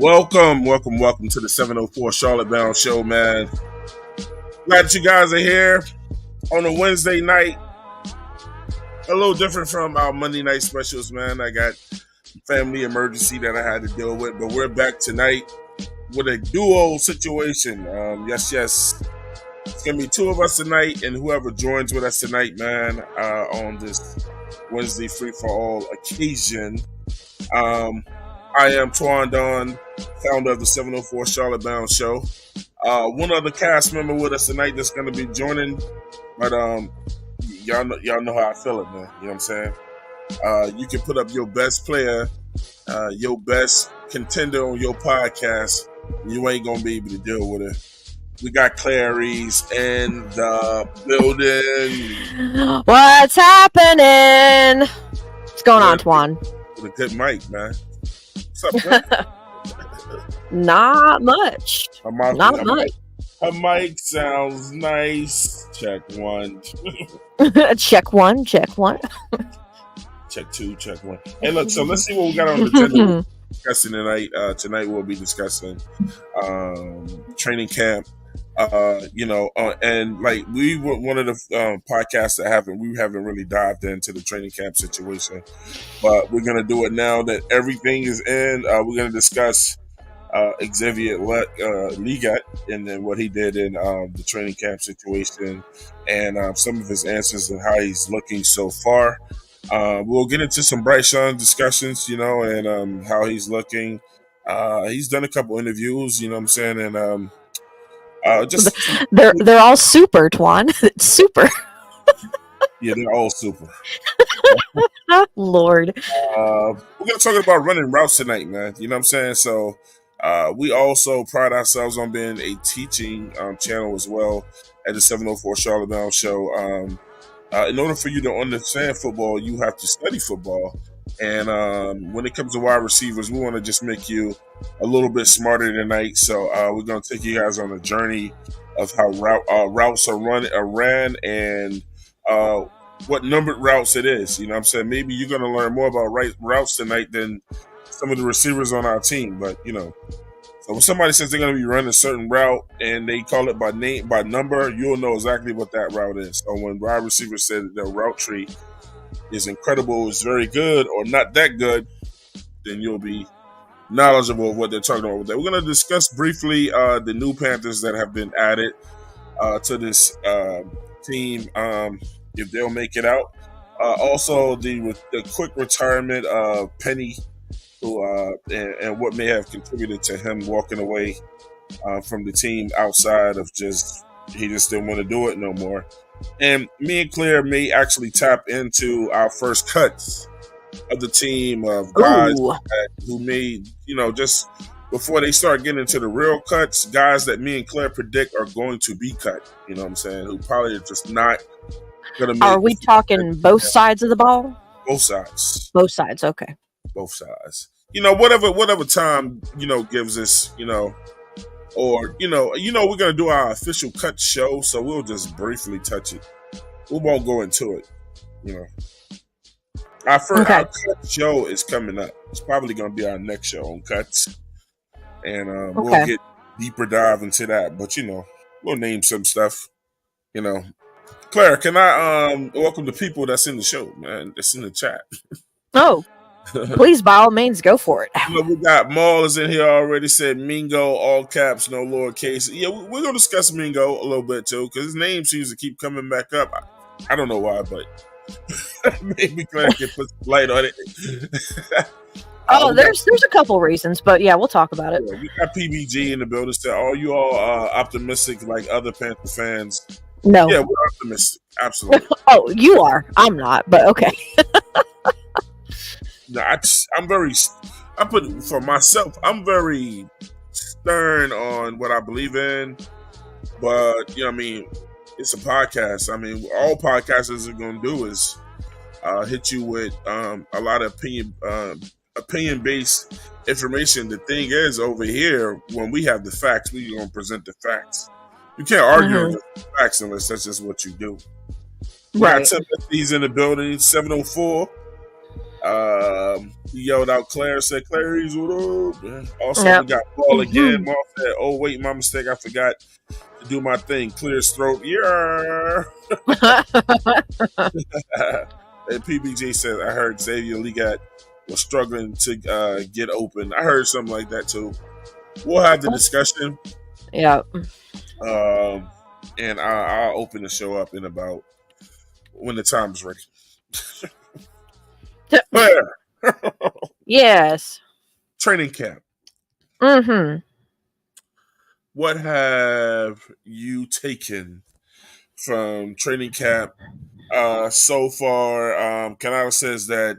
Welcome to the 704 Charlotte Bound Show, man. Glad that you guys are here on a Wednesday night. A little different from our Monday night specials, man. I got family emergency that I had to deal with, but we're back tonight with a duo situation. Yes. It's going to be two of us tonight, and whoever joins with us tonight, man, on this Wednesday free-for-all occasion. I am Twan Don, founder of the 704 Charlotte Bound Show. One other cast member with us tonight that's going to be joining, but y'all know how I feel it, man. You know what I'm saying? You can put up your best player, your best contender on your podcast, you ain't going to be able to deal with it. We got Clarice in the building. What's happening? What's going on, Twan? With a good mic, man. What's up, man? Not much. Not much. Her mic sounds nice. Check one. Check one. Check two. Check one. Hey, look. So let's see what we got on the agenda. Discussing tonight. Tonight we'll be discussing training camp. And like we were one of the podcasts that we haven't really dived into the training camp situation, but we're gonna do it now that everything is in. We're gonna discuss Xavier Legat and then what he did in the training camp situation and some of his answers and how he's looking so far. We'll get into some Bryce Young discussions, and how he's looking. He's done a couple interviews, you know what I'm saying, and they're all super, Twan. Super. Yeah, they're all super. Lord. We're gonna talk about running routes tonight, man. You know what I'm saying? So we also pride ourselves on being a teaching channel as well at the 704 Charlotte Bound Show. In order for you to understand football, you have to study football. And when it comes to wide receivers, we want to just make you a little bit smarter tonight. So we're going to take you guys on a journey of how routes are ran and what numbered routes it is. You know what I'm saying? Maybe you're going to learn more about routes tonight than some of the receivers on our team. But, so when somebody says they're going to be running a certain route and they call it by name, by number, you'll know exactly what that route is. So when wide receivers say that their route tree is incredible, is very good, or not that good, then you'll be knowledgeable of what they're talking about with that. We're going to discuss briefly the new Panthers that have been added to this team, if they'll make it out. Also, the quick retirement of Penny, who and what may have contributed to him walking away from the team outside of he just didn't want to do it no more. And me and Claire may actually tap into our first cuts of the team of guys who made, just before they start getting into the real cuts, guys that me and Claire predict are going to be cut. You know what I'm saying? Who probably are just not going to make. Are we talking both sides of the ball? Both sides. Both sides, okay. Both sides. Whatever time, gives us, or, we're going to do our official cut show, so we'll just briefly touch it. We won't go into it, Our cut show is coming up. It's probably going to be our next show on cuts. And we'll get deeper dive into that. But, we'll name some stuff, Claire, can I welcome the people that's in the show, man, that's in the chat? Oh. Please, by all means, go for it. We got Maul is in here already. Said Mingo, all caps, no lowercase. Yeah, we're gonna discuss Mingo a little bit too, because his name seems to keep coming back up. I don't know why, but maybe Claire can put some light on it. There's a couple reasons, but yeah, we'll talk about it. Yeah, we got PBG in the building. So are you all optimistic like other Panther fans? No. Yeah, we're optimistic. Absolutely. Oh, you are. I'm not, but okay. No, for myself, I'm very stern on what I believe in, but it's a podcast. All podcasters are going to do is hit you with a lot of opinion-based information. The thing is, over here, when we have the facts, we're going to present the facts. You can't argue with the facts unless that's just what you do. Right. Tim, he's in the building, 704. He yelled out Claire, said, Clarice, what up? Man. Also, we Yep. got Paul again. Mom said, oh, wait, my mistake. I forgot to do my thing. Clear his throat. Yeah. And PBJ said, I heard Xavier Legat was struggling to get open. I heard something like that, too. We'll have the discussion. Yeah. And I'll open the show up in about when the time is ready. Claire. Yes. Training camp. Mm-hmm. What have you taken from training camp so far? Canada says that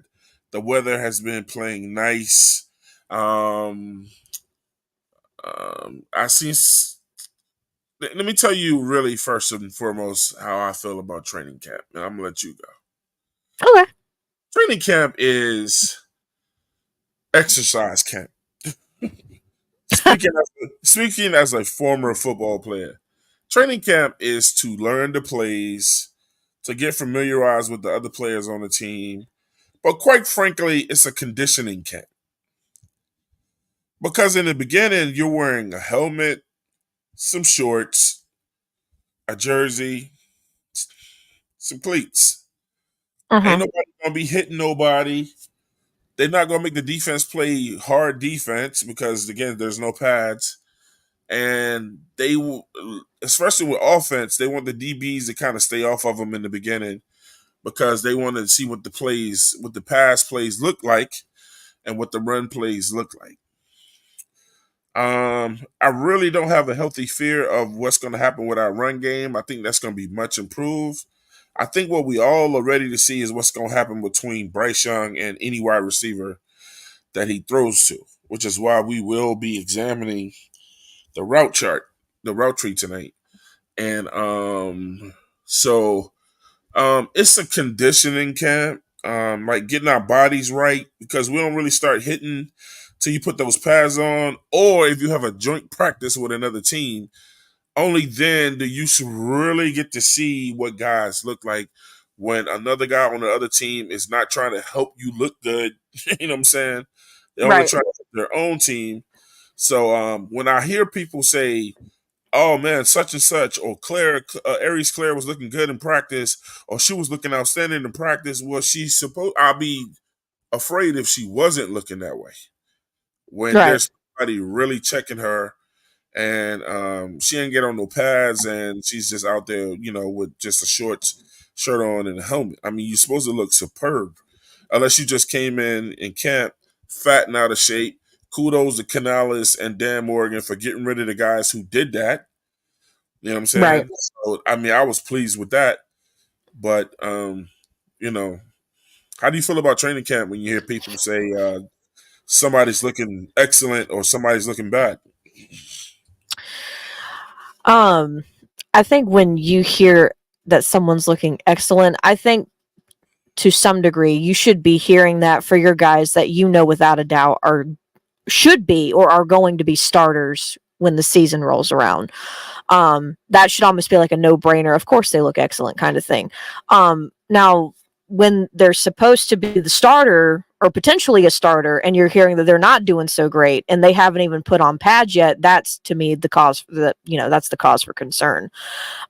the weather has been playing nice. I see. Let me tell you really first and foremost how I feel about training camp, and I'm gonna let you go. Okay. Training camp is exercise camp. Speaking as a former football player, training camp is to learn the plays, to get familiarized with the other players on the team. But quite frankly, it's a conditioning camp. Because in the beginning, you're wearing a helmet, some shorts, a jersey, some cleats. Ain't nobody gonna be hitting nobody. They're not gonna make the defense play hard defense because again, there's no pads. And they will, especially with offense, they want the DBs to kind of stay off of them in the beginning because they want to see what the pass plays look like, and what the run plays look like. I really don't have a healthy fear of what's going to happen with our run game. I think that's going to be much improved. I think what we all are ready to see is what's going to happen between Bryce Young and any wide receiver that he throws to, which is why we will be examining the route chart, the route tree tonight. And it's a conditioning camp, like getting our bodies right because we don't really start hitting till you put those pads on, or if you have a joint practice with another team, only then do you really get to see what guys look like when another guy on the other team is not trying to help you look good. You know what I'm saying? They're only trying to help their own team. So when I hear people say, oh man, such and such, or Aries Claire was looking good in practice, or she was looking outstanding in practice, was she supposed, I'll be afraid if she wasn't looking that way. When there's somebody really checking her and she ain't get on no pads and she's just out there, with just a short shirt on and a helmet. I mean, you're supposed to look superb unless you just came in camp fat and out of shape. Kudos to Canales and Dan Morgan for getting rid of the guys who did that. You know what I'm saying? Right. So, I mean, I was pleased with that. But, how do you feel about training camp when you hear people say somebody's looking excellent or somebody's looking bad? I think when you hear that someone's looking excellent, I think to some degree you should be hearing that for your guys that without a doubt should be or are going to be starters when the season rolls around. That should almost be like a no-brainer. Of course they look excellent kind of thing. Now, when they're supposed to be the starter or potentially a starter and you're hearing that they're not doing so great and they haven't even put on pads yet, that's to me the cause that's the cause for concern.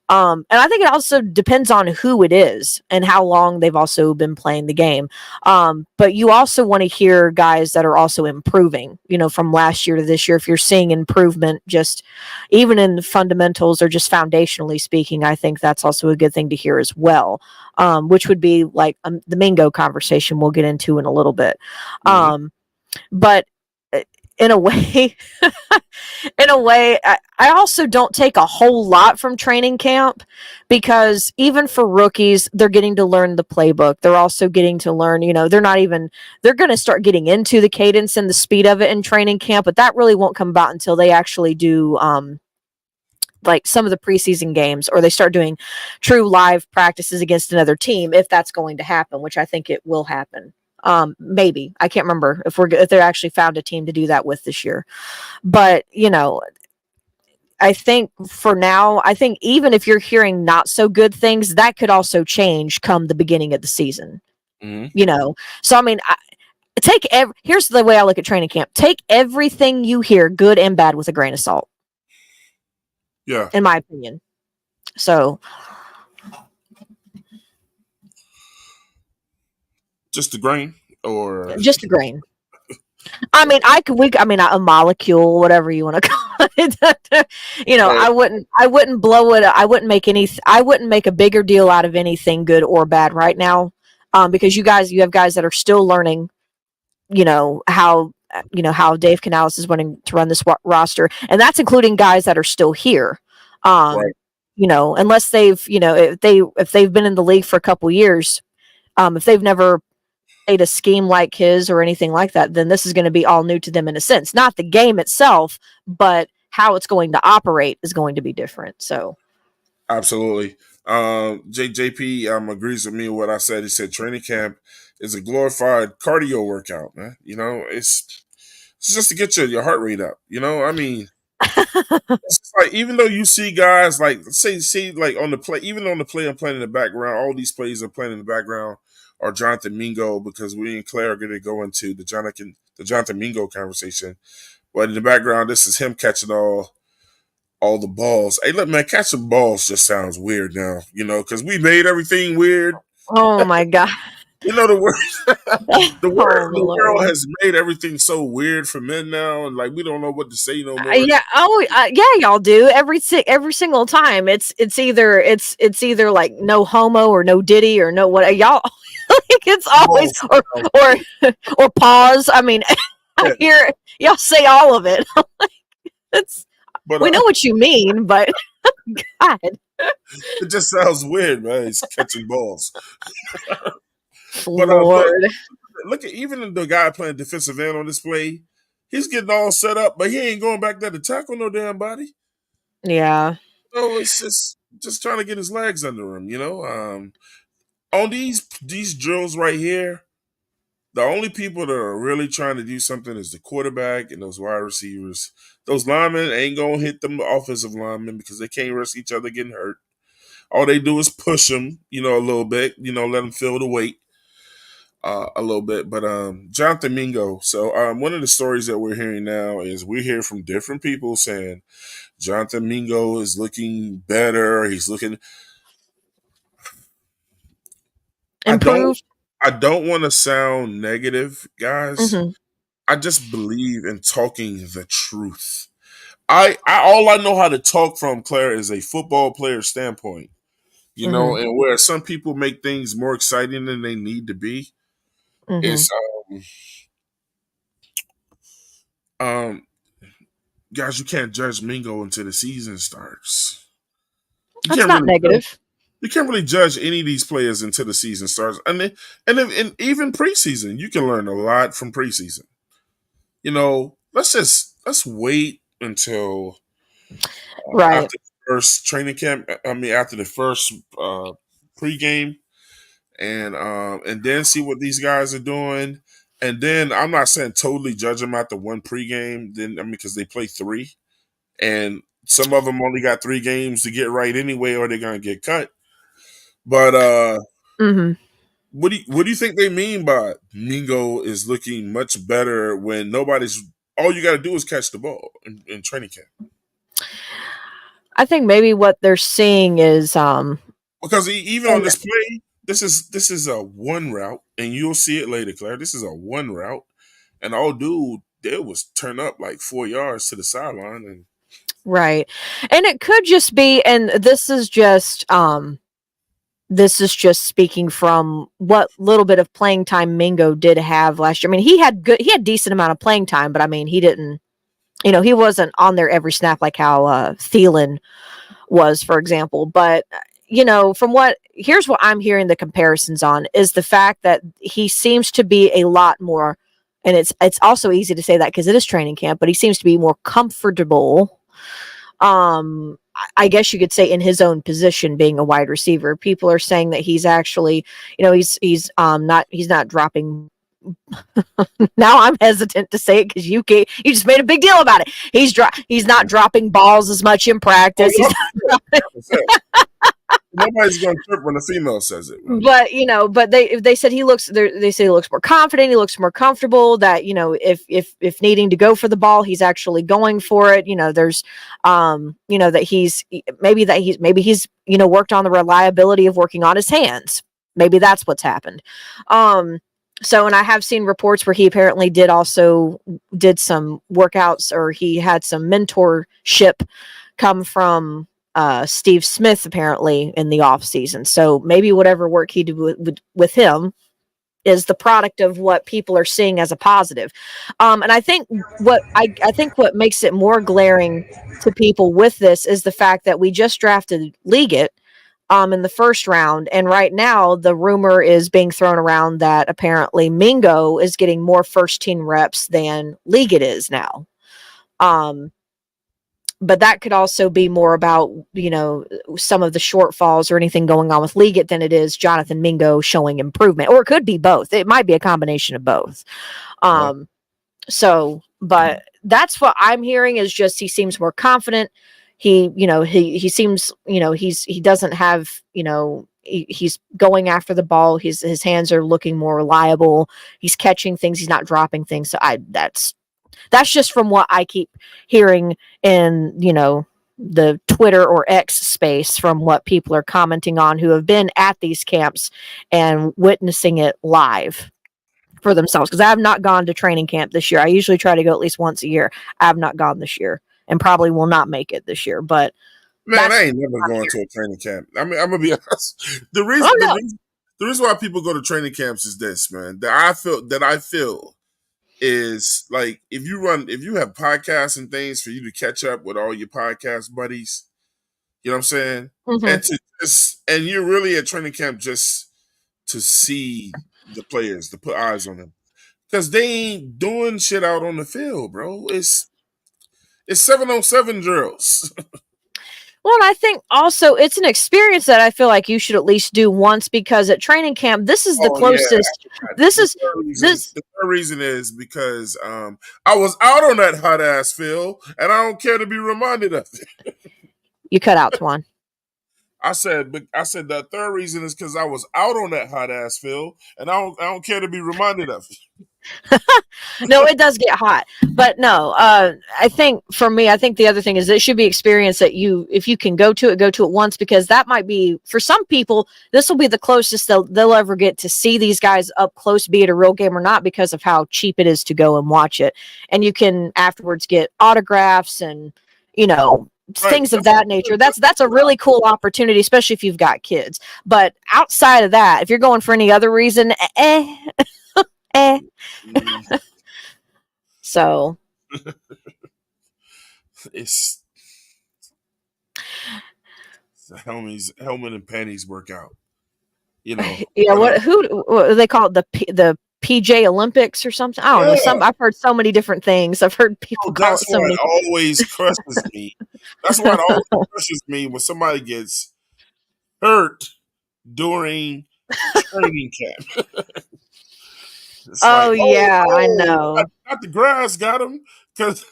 And I think it also depends on who it is and how long they've also been playing the game. But you also want to hear guys that are also improving, from last year to this year. If you're seeing improvement, just even in the fundamentals or just foundationally speaking, I think that's also a good thing to hear as well. Which would be like the Mingo conversation we'll get into in a little bit. But in a way, I also don't take a whole lot from training camp because even for rookies, they're getting to learn the playbook. They're also getting to learn, they're going to start getting into the cadence and the speed of it in training camp, but that really won't come about until they actually do, like some of the preseason games, or they start doing true live practices against another team, if that's going to happen, which I think it will happen. Maybe I can't remember if they actually found a team to do that with this year, but I think for now, even if you're hearing not so good things, that could also change come the beginning of the season. So I mean, Here's the way I look at training camp. Take everything you hear, good and bad, with a grain of salt. Yeah. In my opinion. So just a grain, or just a grain. I mean, a molecule, whatever you want to call it. You know, right. I wouldn't blow it. I wouldn't make a bigger deal out of anything good or bad right now. Because you have guys that are still learning, how Dave Canales is wanting to run this roster, and that's including guys that are still here. Right. Unless they've, if they've been in the league for a couple years, if they've never played a scheme like his or anything like that, then this is going to be all new to them in a sense. Not the game itself, but how it's going to operate is going to be different. So, absolutely. JP agrees with me with what I said. He said training camp is a glorified cardio workout, man. It's just to get your heart rate up. I mean, it's like, even though you see guys like see like on the play, even on the play I'm playing in the background, all these plays are playing in the background are Jonathan Mingo, because we and Claire are going to go into the Jonathan Mingo conversation. But in the background, this is him catching all the balls. Hey, look, man, catching balls just sounds weird now, because we made everything weird. Oh my God. The word, the Lord. world has made everything so weird for men now, and like we don't know what to say no more. Yeah. Yeah, y'all do every single time. It's either like no homo or no diddy or no what y'all. Like it's always or pause. I mean, I hear y'all say all of it. We know what you mean, but God, it just sounds weird, man. He's catching balls. Lord. Look at even the guy playing defensive end on this play. He's getting all set up, but he ain't going back there to tackle no damn body. Yeah. So it's just trying to get his legs under him, On these drills right here, the only people that are really trying to do something is the quarterback and those wide receivers. Those linemen ain't going to hit them offensive linemen because they can't risk each other getting hurt. All they do is push them, a little bit, let them feel the weight a little bit. But Jonathan Mingo. So one of the stories that we're hearing now is we hear from different people saying Jonathan Mingo is looking better. He's looking improved. I don't want to sound negative, guys. Mm-hmm. I just believe in talking the truth. I all I know how to talk from, Claire, is a football player standpoint. Mm-hmm. And where some people make things more exciting than they need to be. Mm-hmm. It's guys, you can't judge Mingo until the season starts. That's not negative. You can't really judge any of these players until the season starts, and even preseason, you can learn a lot from preseason. Let's wait until right after the first training camp. After the first pregame, and then see what these guys are doing. And then I'm not saying totally judge them after one pregame. Then because they play 3, and some of them only got 3 games to get right anyway, or they're gonna get cut. But mm-hmm. What do you think they mean by Mingo is looking much better when nobody's? All you got to do is catch the ball in training camp. I think maybe what they're seeing is because even on this play, this is a one route, and you'll see it later, Claire. This is a one route, and all dude did was turn up like 4 yards to the sideline, and right, and it could just be, and this is just speaking from what little bit of playing time Mingo did have last year. I mean, he had decent amount of playing time, but I mean, he didn't, he wasn't on there every snap like how Thielen was, for example. But, here's what I'm hearing the comparisons on is the fact that he seems to be a lot more, and it's also easy to say that because it is training camp, but he seems to be more comfortable. I guess you could say in his own position, being a wide receiver. People are saying that he's actually, he's not dropping. Now I'm hesitant to say it because you just made a big deal about it. He's not dropping balls as much in practice. Nobody's gonna trip when a female says it, man. But but they said they say he looks more confident, he looks more comfortable, that if needing to go for the ball, he's actually going for it. There's that he's worked on the reliability of working on his hands. Maybe that's what's happened. So, and I have seen reports where he apparently did some workouts, or he had some mentorship come from Steve Smith apparently in the off season. So maybe whatever work he did with him is the product of what people are seeing as a positive. And I think what makes it more glaring to people with this is the fact that we just drafted Liggett in the first round, and right now the rumor is being thrown around that apparently Mingo is getting more first team reps than Liggett is now. But that could also be more about, some of the shortfalls or anything going on with Liggett than it is Jonathan Mingo showing improvement. Or it could be both. It might be a combination of both. But that's what I'm hearing, is just he seems more confident. He seems, he doesn't have, he's going after the ball. His hands are looking more reliable. He's catching things. He's not dropping things. So that's just from what I keep hearing in, the Twitter or X space, from what people are commenting on who have been at these camps and witnessing it live for themselves. Because I have not gone to training camp this year. I usually try to go at least once a year. I have not gone this year and probably will not make it this year. But man, I ain't never going to a training camp. I mean, I'm gonna be honest. The reason why people go to training camps is this, man. That I feel is like, if you have podcasts and things for you to catch up with all your podcast buddies, you know what I'm saying? Mm-hmm. And you're really at training camp just to see the players, to put eyes on them, because they ain't doing shit out on the field, bro. It's 7-on-7 drills. Well, and I think also it's an experience that I feel like you should at least do once, because at training camp, this is the closest. Yeah. The third reason is because I was out on that hot ass field, and I don't care to be reminded of it. You cut out, Twan. I said the third reason is because I was out on that hot ass field, and I don't care to be reminded of it. No, it does get hot, but no, I think for me, I think the other thing is it should be experience that if you can go to it once, because that might be, for some people, this will be the closest they'll ever get to see these guys up close, be it a real game or not, because of how cheap it is to go and watch it. And you can afterwards get autographs and, things of that nature. That's a really cool opportunity, especially if you've got kids. But outside of that, if you're going for any other reason, So it's helmet and panties workout. Yeah, who they call it, the PJ Olympics or something? I don't know. I've heard so many different things. I've heard people call it so many. It always crushes me. That's why it always crushes me when somebody gets hurt during training camp. I know. Not the grass got him, because.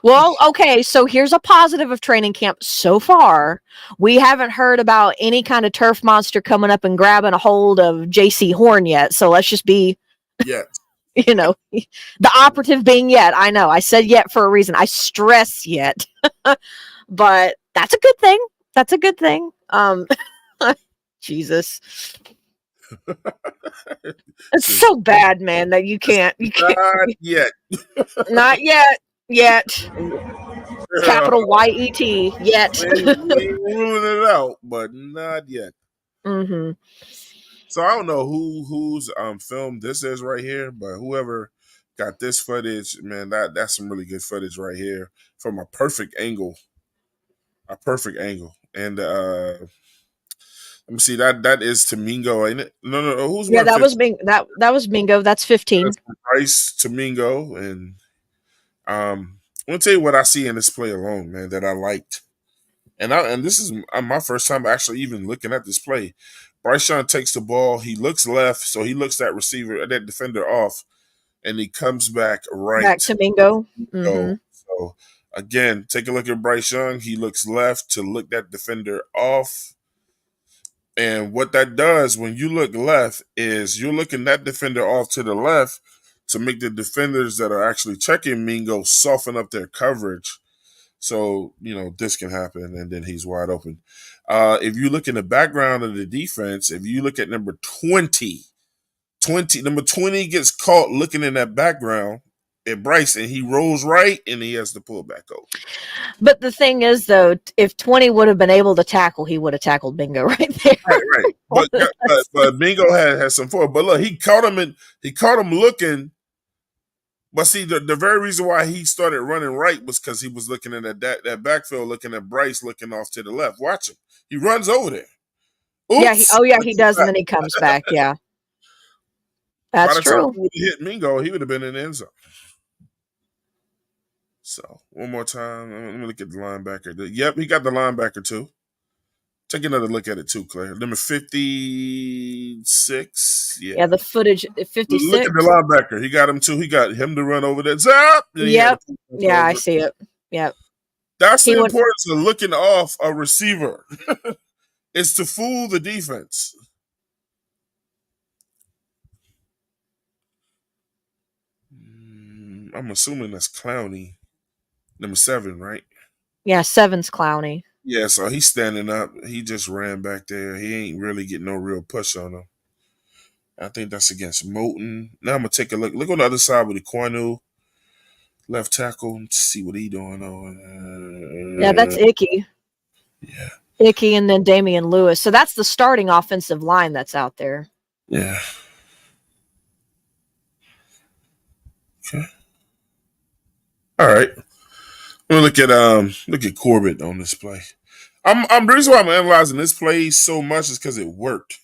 Well, okay, so here's a positive of training camp so far. We haven't heard about any kind of turf monster coming up and grabbing a hold of JC Horn yet. So let's just be, the operative being yet. I know I said yet for a reason. I stress yet, but that's a good thing. That's a good thing. Jesus. It's so bad, man, that you can't. Not yet. Not yet. Capital YET, yet. We ain't ruling it out, but not yet. Mm-hmm. So I don't know whose film this is right here, but whoever got this footage, man, that's some really good footage right here from a perfect angle. And let me see, that is to Mingo, ain't it? No. Who's that was Mingo. That's 15. That's Bryce to Mingo, and I'm gonna tell you what I see in this play alone, man, that I liked. And this is my first time actually even looking at this play. Bryson takes the ball, he looks left, so he looks that defender off, and he comes back right to Mingo. Mm-hmm. So Again, take a look at Bryce Young. He looks left to look that defender off. And what that does when you look left is you're looking that defender off to the left to make the defenders that are actually checking Mingo soften up their coverage. So, this can happen, and then he's wide open. If you look in the background of the defense, if you look at number 20, number 20 gets caught looking in that background at Bryce, and he rolls right, and he has to pull back over. But the thing is, though, if 20 would have been able to tackle, he would have tackled Bingo right there. Right. But Bingo had some forward. But look, he caught him looking. But see, the very reason why he started running right was because he was looking at that backfield, looking at Bryce, looking off to the left. Watch him. He runs over there. Oops. He does, and then he comes back. Yeah. That's true. By the time he would have hit Mingo, he would have been in the end zone. So, one more time. Let me look at the linebacker. Yep, he got the linebacker too. Take another look at it too, Claire. Number 56. Yeah, the footage, 56. Look at the linebacker. He got him too. He got him to run over that. Zap! Yep. Yeah, I see it. Yep. That's the importance of looking off a receiver. It's to fool the defense. I'm assuming that's Clowney. Number 7, right? Yeah, 7's Clowney. Yeah, so he's standing up. He just ran back there. He ain't really getting no real push on him. I think that's against Moulton. Now I'm going to take a look. Look on the other side with the Kwanu. Left tackle. Let's see what he doing. Yeah, that's Icky. Yeah. Icky and then Damian Lewis. So that's the starting offensive line that's out there. Yeah. Okay. All right. We'll look at Corbett on this play. The reason why I'm analyzing this play so much is because it worked.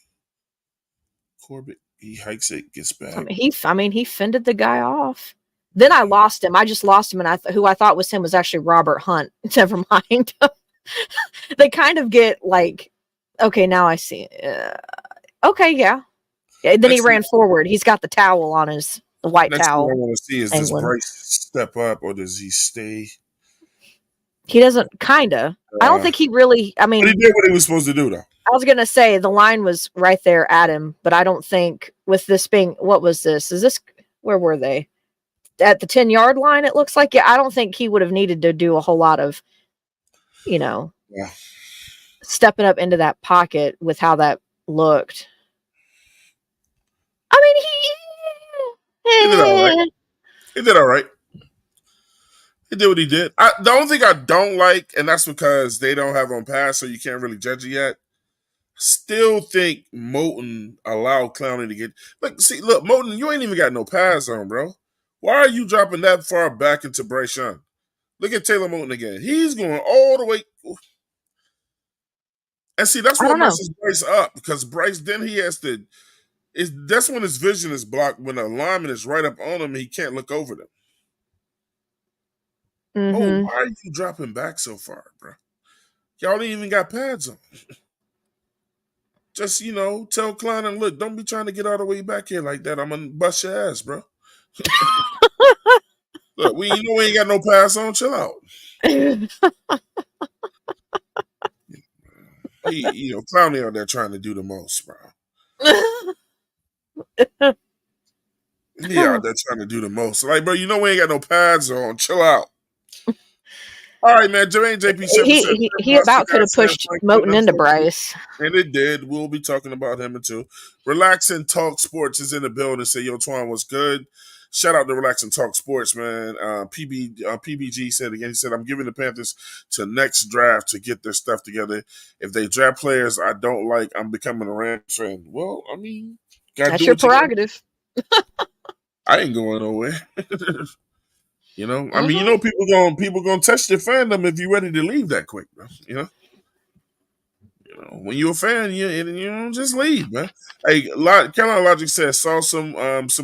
Corbett, he hikes it, gets back. He fended the guy off. Then I lost him. I just lost him, and who I thought was him was actually Robert Hunt. Never mind. They kind of get like, okay, now I see. Okay, yeah. Then he ran forward. He's got the towel on the white towel. What I want to see is does Bryce step up or does he stay? He doesn't, kinda. I don't think he really, but he did what he was supposed to do, though. I was going to say the line was right there at him, but I don't think with this being, what was this? Where were they? At the 10-yard line, it looks like. Yeah, I don't think he would have needed to do a whole lot of, stepping up into that pocket with how that looked. I mean, he did all right. He did all right. He did what he did. The only thing I don't like, and that's because they don't have on pass, so you can't really judge it yet. Still think Moulton allowed Clowney to get. Look, Moulton, you ain't even got no pass on, bro. Why are you dropping that far back into Bryce Young? Look at Taylor Moulton again. He's going all the way. And see, that's what messes Bryce up because Bryce, then he has to. That's when his vision is blocked. When the lineman is right up on him, he can't look over them. Mm-hmm. Oh, why are you dropping back so far, bro? Y'all ain't even got pads on. Just, tell Klein and look, don't be trying to get all the way back here like that. I'm going to bust your ass, bro. Look, we ain't got no pass on. Chill out. Clowney out there trying to do the most, bro. He out there trying to do the most. Like, bro, we ain't got no pads on. Chill out. All right, man. Jermaine JP. He about could have pushed Moulton into Bryce. And it did. We'll be talking about him too. Relax and Talk Sports is in the building. Say, yo, Twan, what's good? Shout out to Relax and Talk Sports, man. PBG said again, he said, I'm giving the Panthers to next draft to get their stuff together. If they draft players I don't like, I'm becoming a Rams fan. Well, I mean, that's your prerogative. I ain't going nowhere. I mean, people gonna test your fandom if you're ready to leave that quick, bro. When you're a fan, you just leave, man. Hey, Carolina Logic says saw some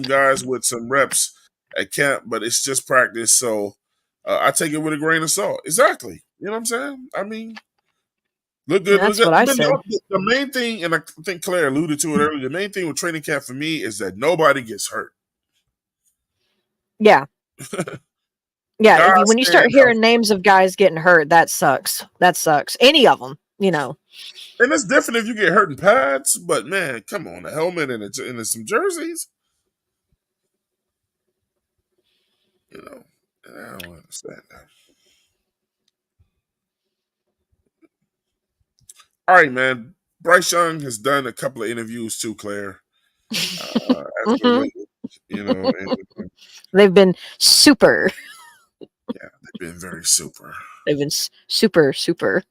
guys with some reps at camp, but it's just practice, so I take it with a grain of salt. Exactly, you know what I'm saying? I mean, look good. That's what I said. The main thing, and I think Claire alluded to it earlier. The main thing with training camp for me is that nobody gets hurt. Yeah. Yeah, if you Guys when you start can't help, hearing names of guys getting hurt, that sucks. That sucks. Any of them, you know. and it's different if you get hurt in pads. But man, come on, a helmet and some jerseys. You know, I don't understand that. All right, man. Bryce Young has done a couple of interviews too, Claire, as of Mhm. late. You know, and They've been super. yeah, they've been very super. They've been super, super.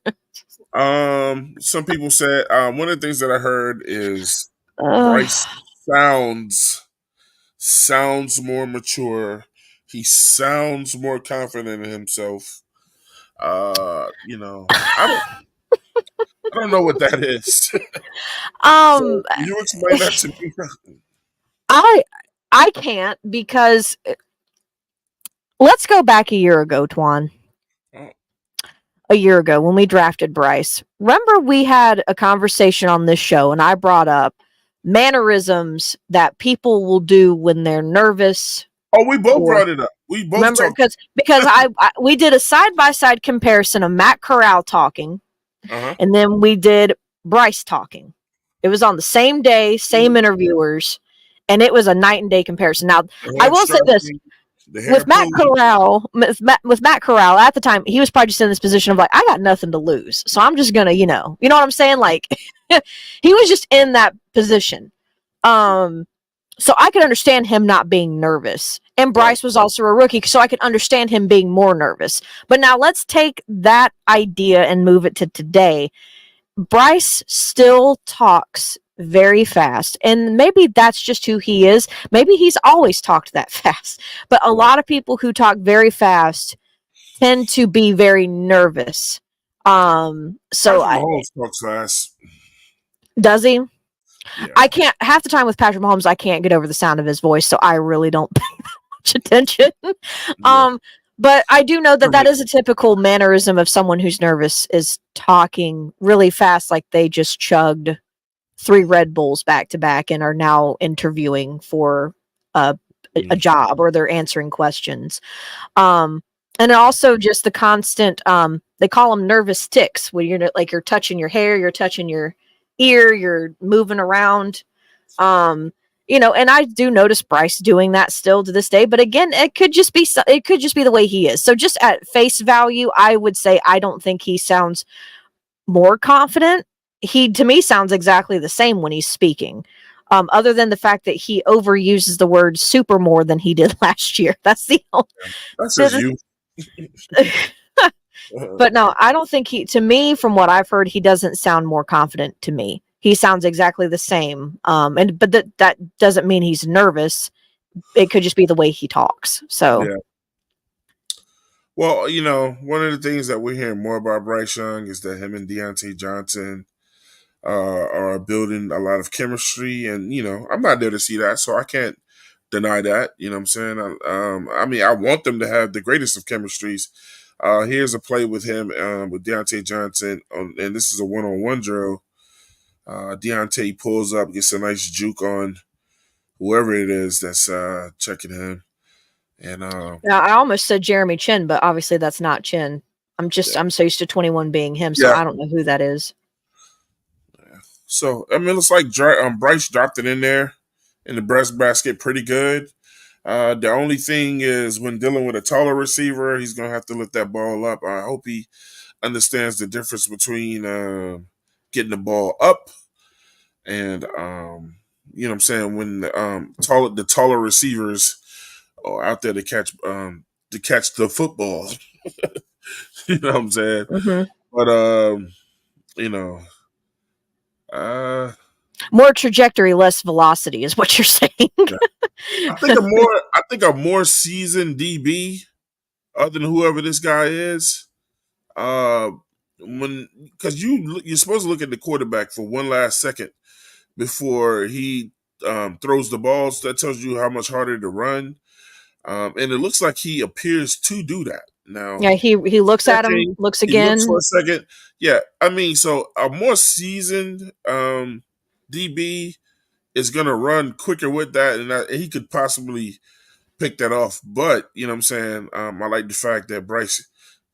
Some people said one of the things that I heard is Uh, Bryce sounds more mature. He sounds more confident in himself. You know, I don't know what that is. So um, can you explain that to me? I I can't because let's go back a year ago, Twan. Oh, A year ago when we drafted Bryce. Remember we had a conversation on this show and I brought up mannerisms that people will do when they're nervous oh, we both or brought it up. We both remember talked. because I we did a side by side comparison of Matt Corral talking Uh huh. and then we did Bryce talking. It was on the same day, same interviewers, and it was a night and day comparison. Now, The I head will say this: stroking, the hair with Matt pulling. Corral, with Matt Corral at the time, he was probably just in this position of like, I got nothing to lose, so I'm just gonna, you know what I'm saying? Like, he was just in that position. Um, so I could understand him not being nervous. And Right. Bryce was also a rookie, so I could understand him being more nervous. But now let's take that idea and move it to today. Bryce still talks very fast, and maybe that's just who he is. Maybe he's always talked that fast. But a Right. lot of people who talk very fast tend to be very nervous. So Patrick Mahomes talks fast. does he? Yeah. I can't half the time with Patrick Mahomes. I can't get over the sound of his voice, so I really don't pay much attention. Yeah. um, but I do know that Right. that is a typical mannerism of someone who's nervous is talking really fast, like they just chugged 3 Red Bulls back to back and are now interviewing for a a Mm. job or they're answering questions. Um, and also just the constant they call them nervous ticks when like you're touching your hair, you're touching your ear, you're moving around. Um, and I do notice Bryce doing that still to this day, but again, it could just be the way he is. So just at face value, I would say I don't think he sounds more confident. He to me sounds exactly the same when he's speaking. Other than the fact that he overuses the word super more than he did last year. That's the only. That's just you. But no, I don't think to me, from what I've heard, he doesn't sound more confident to me. He sounds exactly the same. But that doesn't mean he's nervous. It could just be the way he talks. So Yeah. Well, one of the things that we're hearing more about Bryce Young is that him and Deontay Johnson are building a lot of chemistry, and I'm not there to see that, so I can't deny that. You know what I'm saying? I mean, I want them to have the greatest of chemistries. Here's a play with him with Deontay Johnson, and this is a one-on-one drill. Deontay pulls up, gets a nice juke on whoever it is that's checking him, and now I almost said Jeremy Chin, but obviously that's not Chin. I'm so used to 21 being him, so yeah. I don't know who that is. So I mean, it's like Bryce dropped it in there in the breast basket pretty good. The only thing is when dealing with a taller receiver, he's gonna have to lift that ball up. I hope he understands the difference between getting the ball up and what I'm saying, when the taller receivers are out there to catch the football. You know what I'm saying? Hmm. But you know, uh More trajectory, less velocity is what you're saying. yeah. I think a more seasoned DB other than whoever this guy is. Uh, because you're supposed to look at the quarterback for one last second before he throws the balls. That tells you how much harder to run. And it looks like he appears to do that now. Yeah, he looks at him, Checking, looks he looks for again. a second. Yeah, I mean, so a more seasoned DB is gonna run quicker with that, and he could possibly pick that off. But you know what I'm saying. I like the fact that Bryce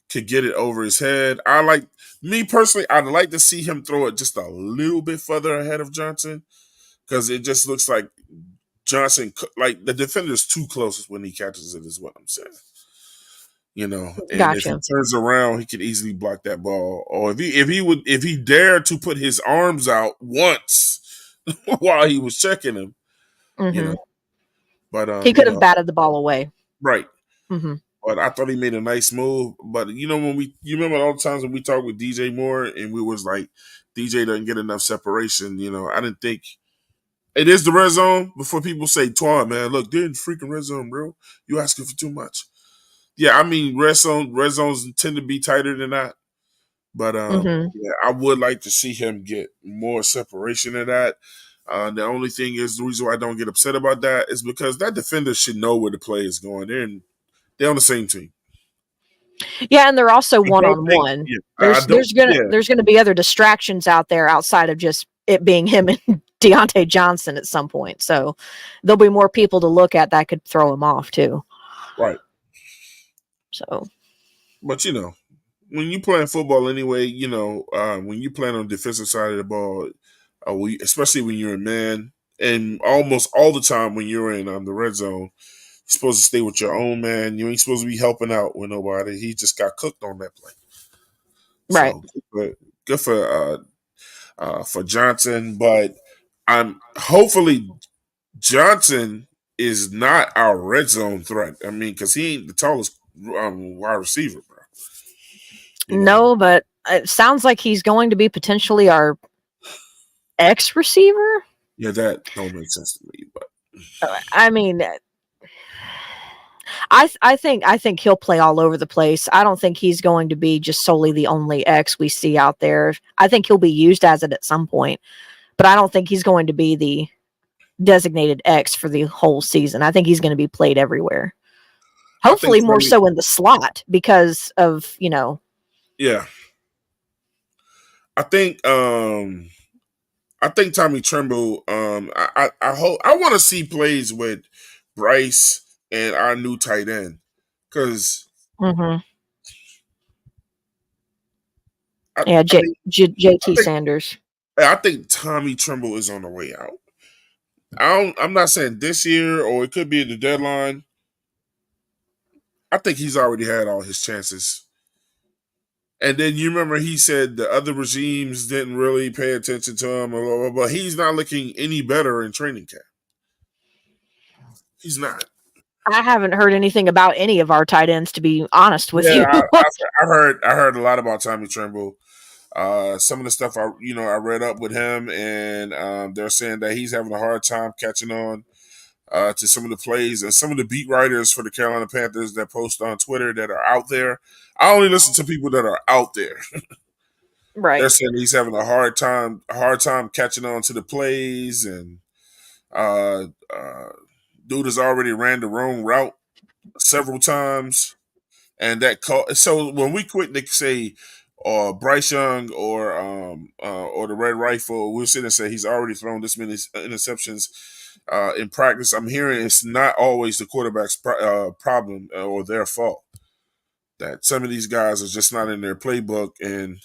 could get it over his head. I like me personally. I'd like to see him throw it just a little bit further ahead of Johnson because it just looks like Johnson, like the defender's too close when he catches it. Is what I'm saying. You know, and if he Gotcha. turns around, he could easily block that ball. Or if he dared to put his arms out once while he was checking him, you Hmm. know. But He could have batted the ball away. right. Hmm. But I thought he made a nice move. But you know, you remember all the times when we talked with DJ Moore and we was like, DJ doesn't get enough separation. You know, I didn't think it is the red zone. Before people say, "Twan, man, look, they're in the freaking red zone, bro. You asking for too much." Yeah, I mean, red zones tend to be tighter than that. But Hmm. yeah, I would like to see him get more separation than that. The only thing is the reason why I don't get upset about that is because that defender should know where the play is going. They're on the same team. Yeah, and they're also I don't think. one-on-one. Yeah, I There's don't. there's gonna Yeah, there's gonna be other distractions out there outside of just it being him and Deontay Johnson at some point. So there'll be more people to look at that could throw him off too. right. So But you know, when you playing football anyway, you know, when you playing on the defensive side of the ball, especially when you're a man, and almost all the time when you're in the red zone, you're supposed to stay with your own man. You ain't supposed to be helping out with nobody. He just got cooked on that play. right. So good for Johnson, but I'm hopefully Johnson is not our red zone threat. I mean, because he ain't the tallest wide receiver, bro. You know, No, but it sounds like he's going to be potentially our X receiver. yeah, that don't make sense to me. But I mean, I think he'll play all over the place. I don't think he's going to be just solely the only X we see out there. I think he'll be used as it at some point, but I don't think he's going to be the designated X for the whole season. I think he's going to be played everywhere. I think Hopefully more Tommy, so in the slot because of, yeah, I think I think Tommy Tremble. I hope I want to see plays with Bryce and our new tight end because Mhm. I, Yeah, I mean I JT think Sanders. I think Tommy Tremble is on the way out. I'm not saying this year or it could be at the deadline. I think he's already had all his chances. And then you remember he said the other regimes didn't really pay attention to him, but he's not looking any better in training camp. He's not. I haven't heard anything about any of our tight ends to be honest with Yeah, you. I heard a lot about Tommy Tremble. Some of the stuff I read up with him, and they're saying that he's having a hard time catching on to some of the plays and some of the beat writers for the Carolina Panthers that post on Twitter that are out there. I only listen to people that are out there. Right. They're saying he's having a hard time catching on to the plays, and uh, uh, dude has already ran the wrong route several times, and that call. So when we quick to say, Bryce Young or the Red Rifle, we'll sit and say he's already thrown this many interceptions in practice. I'm hearing it's not always the quarterback's problem or their fault. That some of these guys are just not in their playbook, and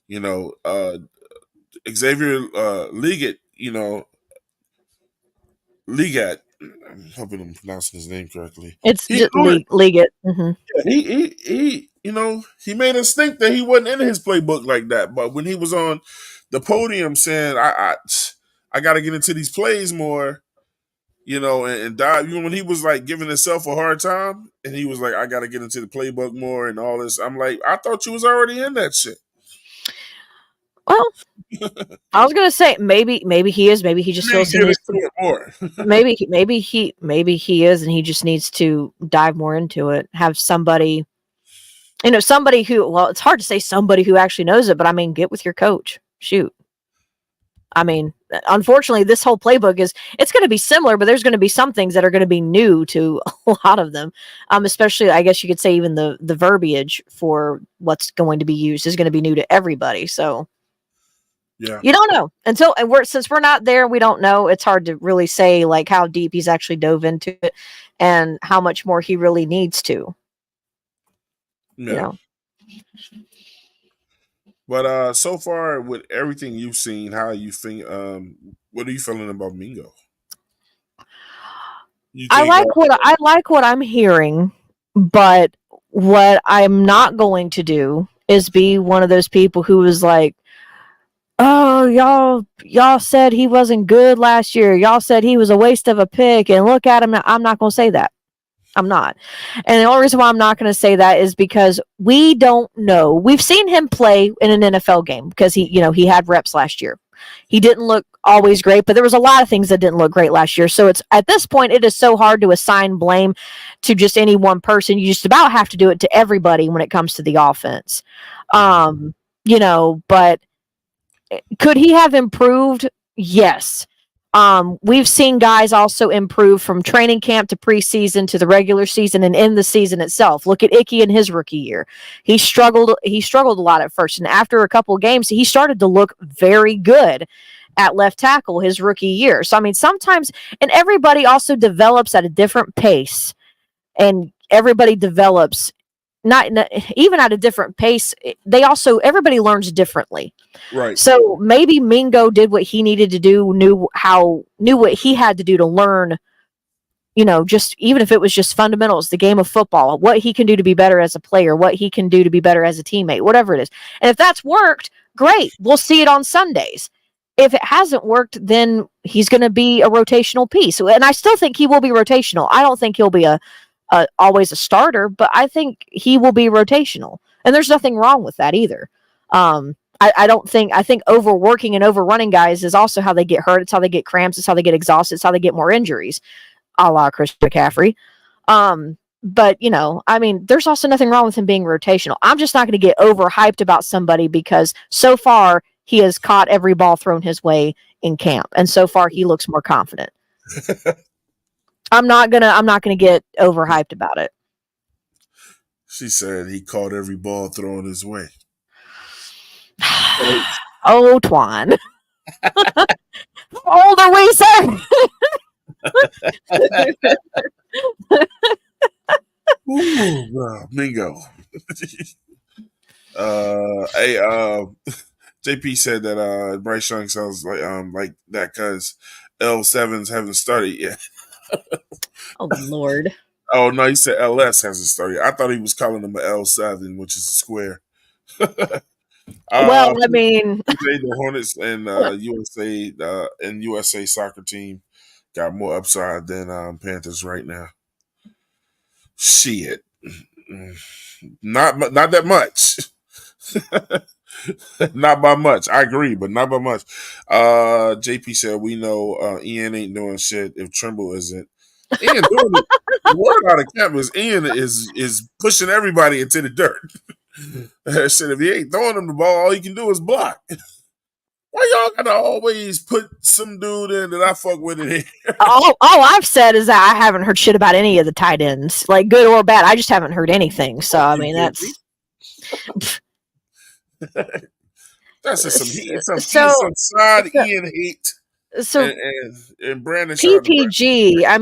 you know, Xavier Leggett, Legat. I'm hoping I'm pronouncing his name correctly. It's He just threw it. league it. Hmm. He made us think that he wasn't in his playbook like that. But when he was on the podium saying, I got to get into these plays more, and dive. When he was like giving himself a hard time, and he was like, I got to get into the playbook more and all this. I'm like, I thought you was already in that shit. Well, I was gonna say maybe he is. Maybe he just You need feels to he get needs into to. it more. Maybe he is, and he just needs to dive more into it. Have somebody, somebody who. Well, it's hard to say somebody who actually knows it, but I mean, get with your coach. Shoot. I mean, unfortunately, this whole playbook it's going to be similar, but there's going to be some things that are going to be new to a lot of them. Especially, I guess you could say even the verbiage for what's going to be used is going to be new to everybody. So Yeah. You don't know until since we're not there, we don't know. It's hard to really say like how deep he's actually dove into it and how much more he really needs to. You Yeah. know. But so far with everything you've seen, how you think? What are you feeling about Mingo? You think? I like what I'm hearing, but what I'm not going to do is be one of those people who was like, "Oh, y'all said he wasn't good last year. Y'all said he was a waste of a pick, and look at him now." I'm not going to say that. I'm not. And the only reason why I'm not going to say that is because we don't know. We've seen him play in an NFL game because he had reps last year. He didn't look always great, but there was a lot of things that didn't look great last year. So it's at this point it is so hard to assign blame to just any one person. You just about have to do it to everybody when it comes to the offense. But could he have improved? Yes. We've seen guys also improve from training camp to preseason to the regular season and in the season itself. Look at Icky in his rookie year. He struggled a lot at first, and after a couple of games, he started to look very good at left tackle his rookie year. So I mean, sometimes, and everybody also develops at a different pace, and everybody develops not even at a different pace. Everybody learns differently. Right. So maybe Mingo did what he needed to do, knew what he had to do to learn, just even if it was just fundamentals, the game of football, what he can do to be better as a player, what he can do to be better as a teammate, whatever it is. And if that's worked, great. We'll see it on Sundays. If it hasn't worked, then he's going to be a rotational piece. And I still think he will be rotational. I don't think he'll be always a starter, but I think he will be rotational. And there's nothing wrong with that either. I think overworking and overrunning guys is also how they get hurt. It's how they get cramps. It's how they get exhausted. It's how they get more injuries, a la Chris McCaffrey. But there's also nothing wrong with him being rotational. I'm just not going to get overhyped about somebody because so far he has caught every ball thrown his way in camp, and so far he looks more confident. I'm not gonna get overhyped about it. She said he caught every ball thrown his way. Oh, Twan. How old are we, sir? Ooh, Mingo. JP said that Bryce Young sounds like that because L7s haven't started yet. Oh Lord. Oh no, he said LS hasn't started. I thought he was calling him an L7, which is a square. Well, I mean, the Hornets and USA soccer team got more upside than Panthers right now. Shit, not that much. Not by much. I agree, but not by much. JP said we know Ian ain't doing shit if Trimble isn't. Ian doing it. The word out of camp is Ian is pushing everybody into the dirt. Shit, if he ain't throwing him the ball, all he can do is block. Why y'all gotta always put some dude in that I fuck with in here? all I've said is that I haven't heard shit about any of the tight ends, like good or bad. I just haven't heard anything. So I mean, that's just some side Ian hate. So and Brandon PPG. I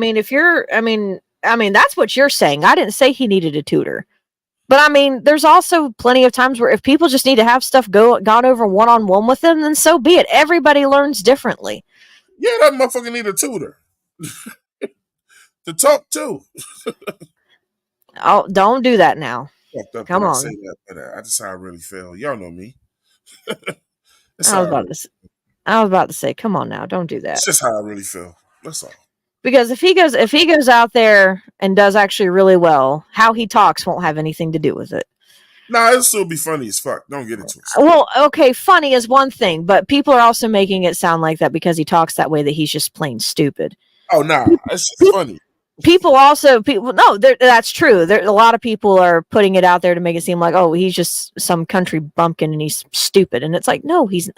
mean, that's what you're saying. I didn't say he needed a tutor. But I mean, there's also plenty of times where if people just need to have stuff gone over one-on-one with them, then so be it. Everybody learns differently. Yeah, that motherfucker need a tutor to talk to. Oh, don't do that now. Come on. I say that, but that's how I really feel. Y'all know me. I was about to say, come on now, don't do that. It's just how I really feel. That's all. Because if he goes out there and does actually really well, how he talks won't have anything to do with it. Nah, it'll still be funny as fuck. Don't get it twisted. Well, okay, funny is one thing, but people are also making it sound like that because he talks that way that he's just plain stupid. Oh, nah, it's just funny. That's true. A lot of people are putting it out there to make it seem like, oh, he's just some country bumpkin and he's stupid. And it's like, no, he's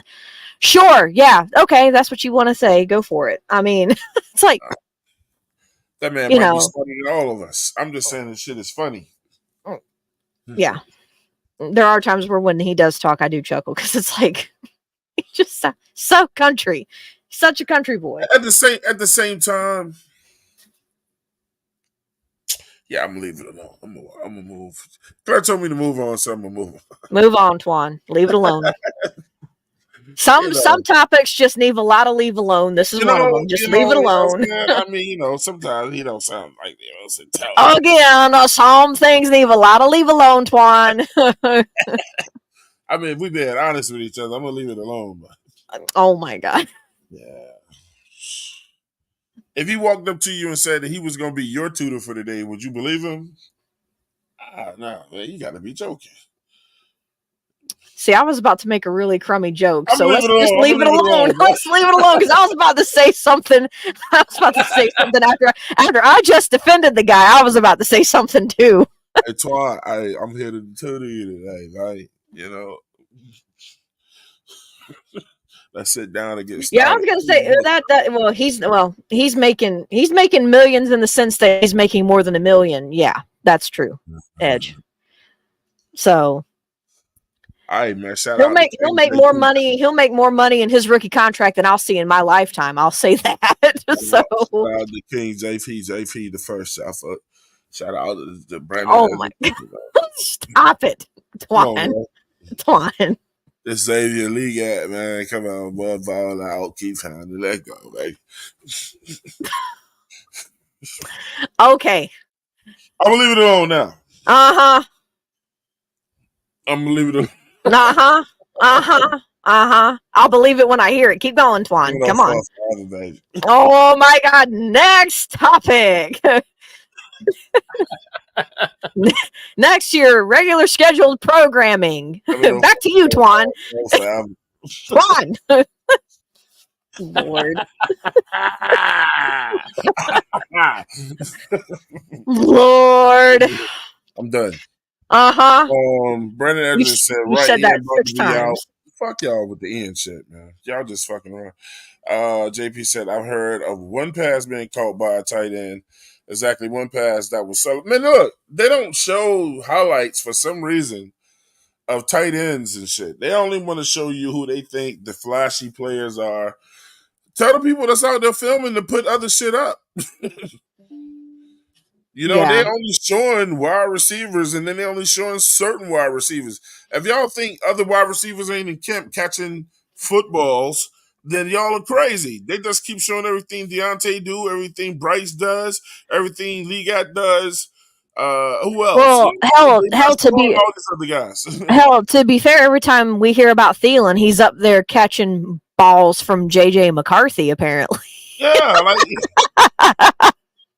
sure. Yeah. Okay. That's what you want to say. Go for it. I mean, it's like, that man might be smarter than all of us. I'm just saying this shit is funny. Yeah. There are times where when he does talk, I do chuckle because it's like, Just so country. Such a country boy. At the same time, yeah, I'm gonna leave it alone. I'm gonna move. Claire told me to move on, so I'm gonna move on. Move on, Twan. Leave it alone. Some topics just need a lot of leave alone. This is one of them. Just leave it alone. I mean, sometimes he don't sound like the most intelligent. Again, some things need a lot of leave alone, Twan. I mean, if we being honest with each other, I'm gonna leave it alone. But oh my god. Yeah. If he walked up to you and said that he was gonna be your tutor for the day, would you believe him? No, man, you gotta be joking. See, I was about to make a really crummy joke, so let's just leave it alone. Let's leave it alone because I was about to say something. I was about to say something after I just defended the guy. I was about to say something too. Hey, Twan, I'm here to tutor you today, right? You know, let's sit down and get started. Yeah, I was gonna say that. He's making millions in the sense that he's making more than $1 million. Yeah, that's true. Edge. So. All right, man. He'll make more money. He'll make more money in his rookie contract than I'll see in my lifetime. I'll say that. So shout out to King JP the first shout out to Brandon. Oh my God. Stop it. Twan. This Xavier League at man. Come on, boy, ball out. Keep trying to let go, baby. Okay. I'm gonna leave it alone now. I'm gonna leave it alone. I'll believe it when I hear it. Keep going, Twan. Come on. Father, oh my God. Next topic. Next year, regular scheduled programming. Back to you, Twan. Twan. Lord. Lord. I'm done. Brandon Edwards said, you said that 6 times. Fuck y'all with the end shit, man. Y'all just fucking around. JP said, I've heard of one pass being caught by a tight end. Exactly one pass that was so. Man, look, they don't show highlights for some reason of tight ends and shit. They only want to show you who they think the flashy players are. Tell the people that's out there filming to put other shit up. You know, they're only showing wide receivers, and then they're only showing certain wide receivers. If y'all think other wide receivers ain't in camp catching footballs, then y'all are crazy. They just keep showing everything Deontay do, everything Bryce does, everything Legat does. Who else? Well, hell, to be all these other guys. Hell, to be fair, every time we hear about Thielen, he's up there catching balls from JJ McCarthy, apparently. Yeah, like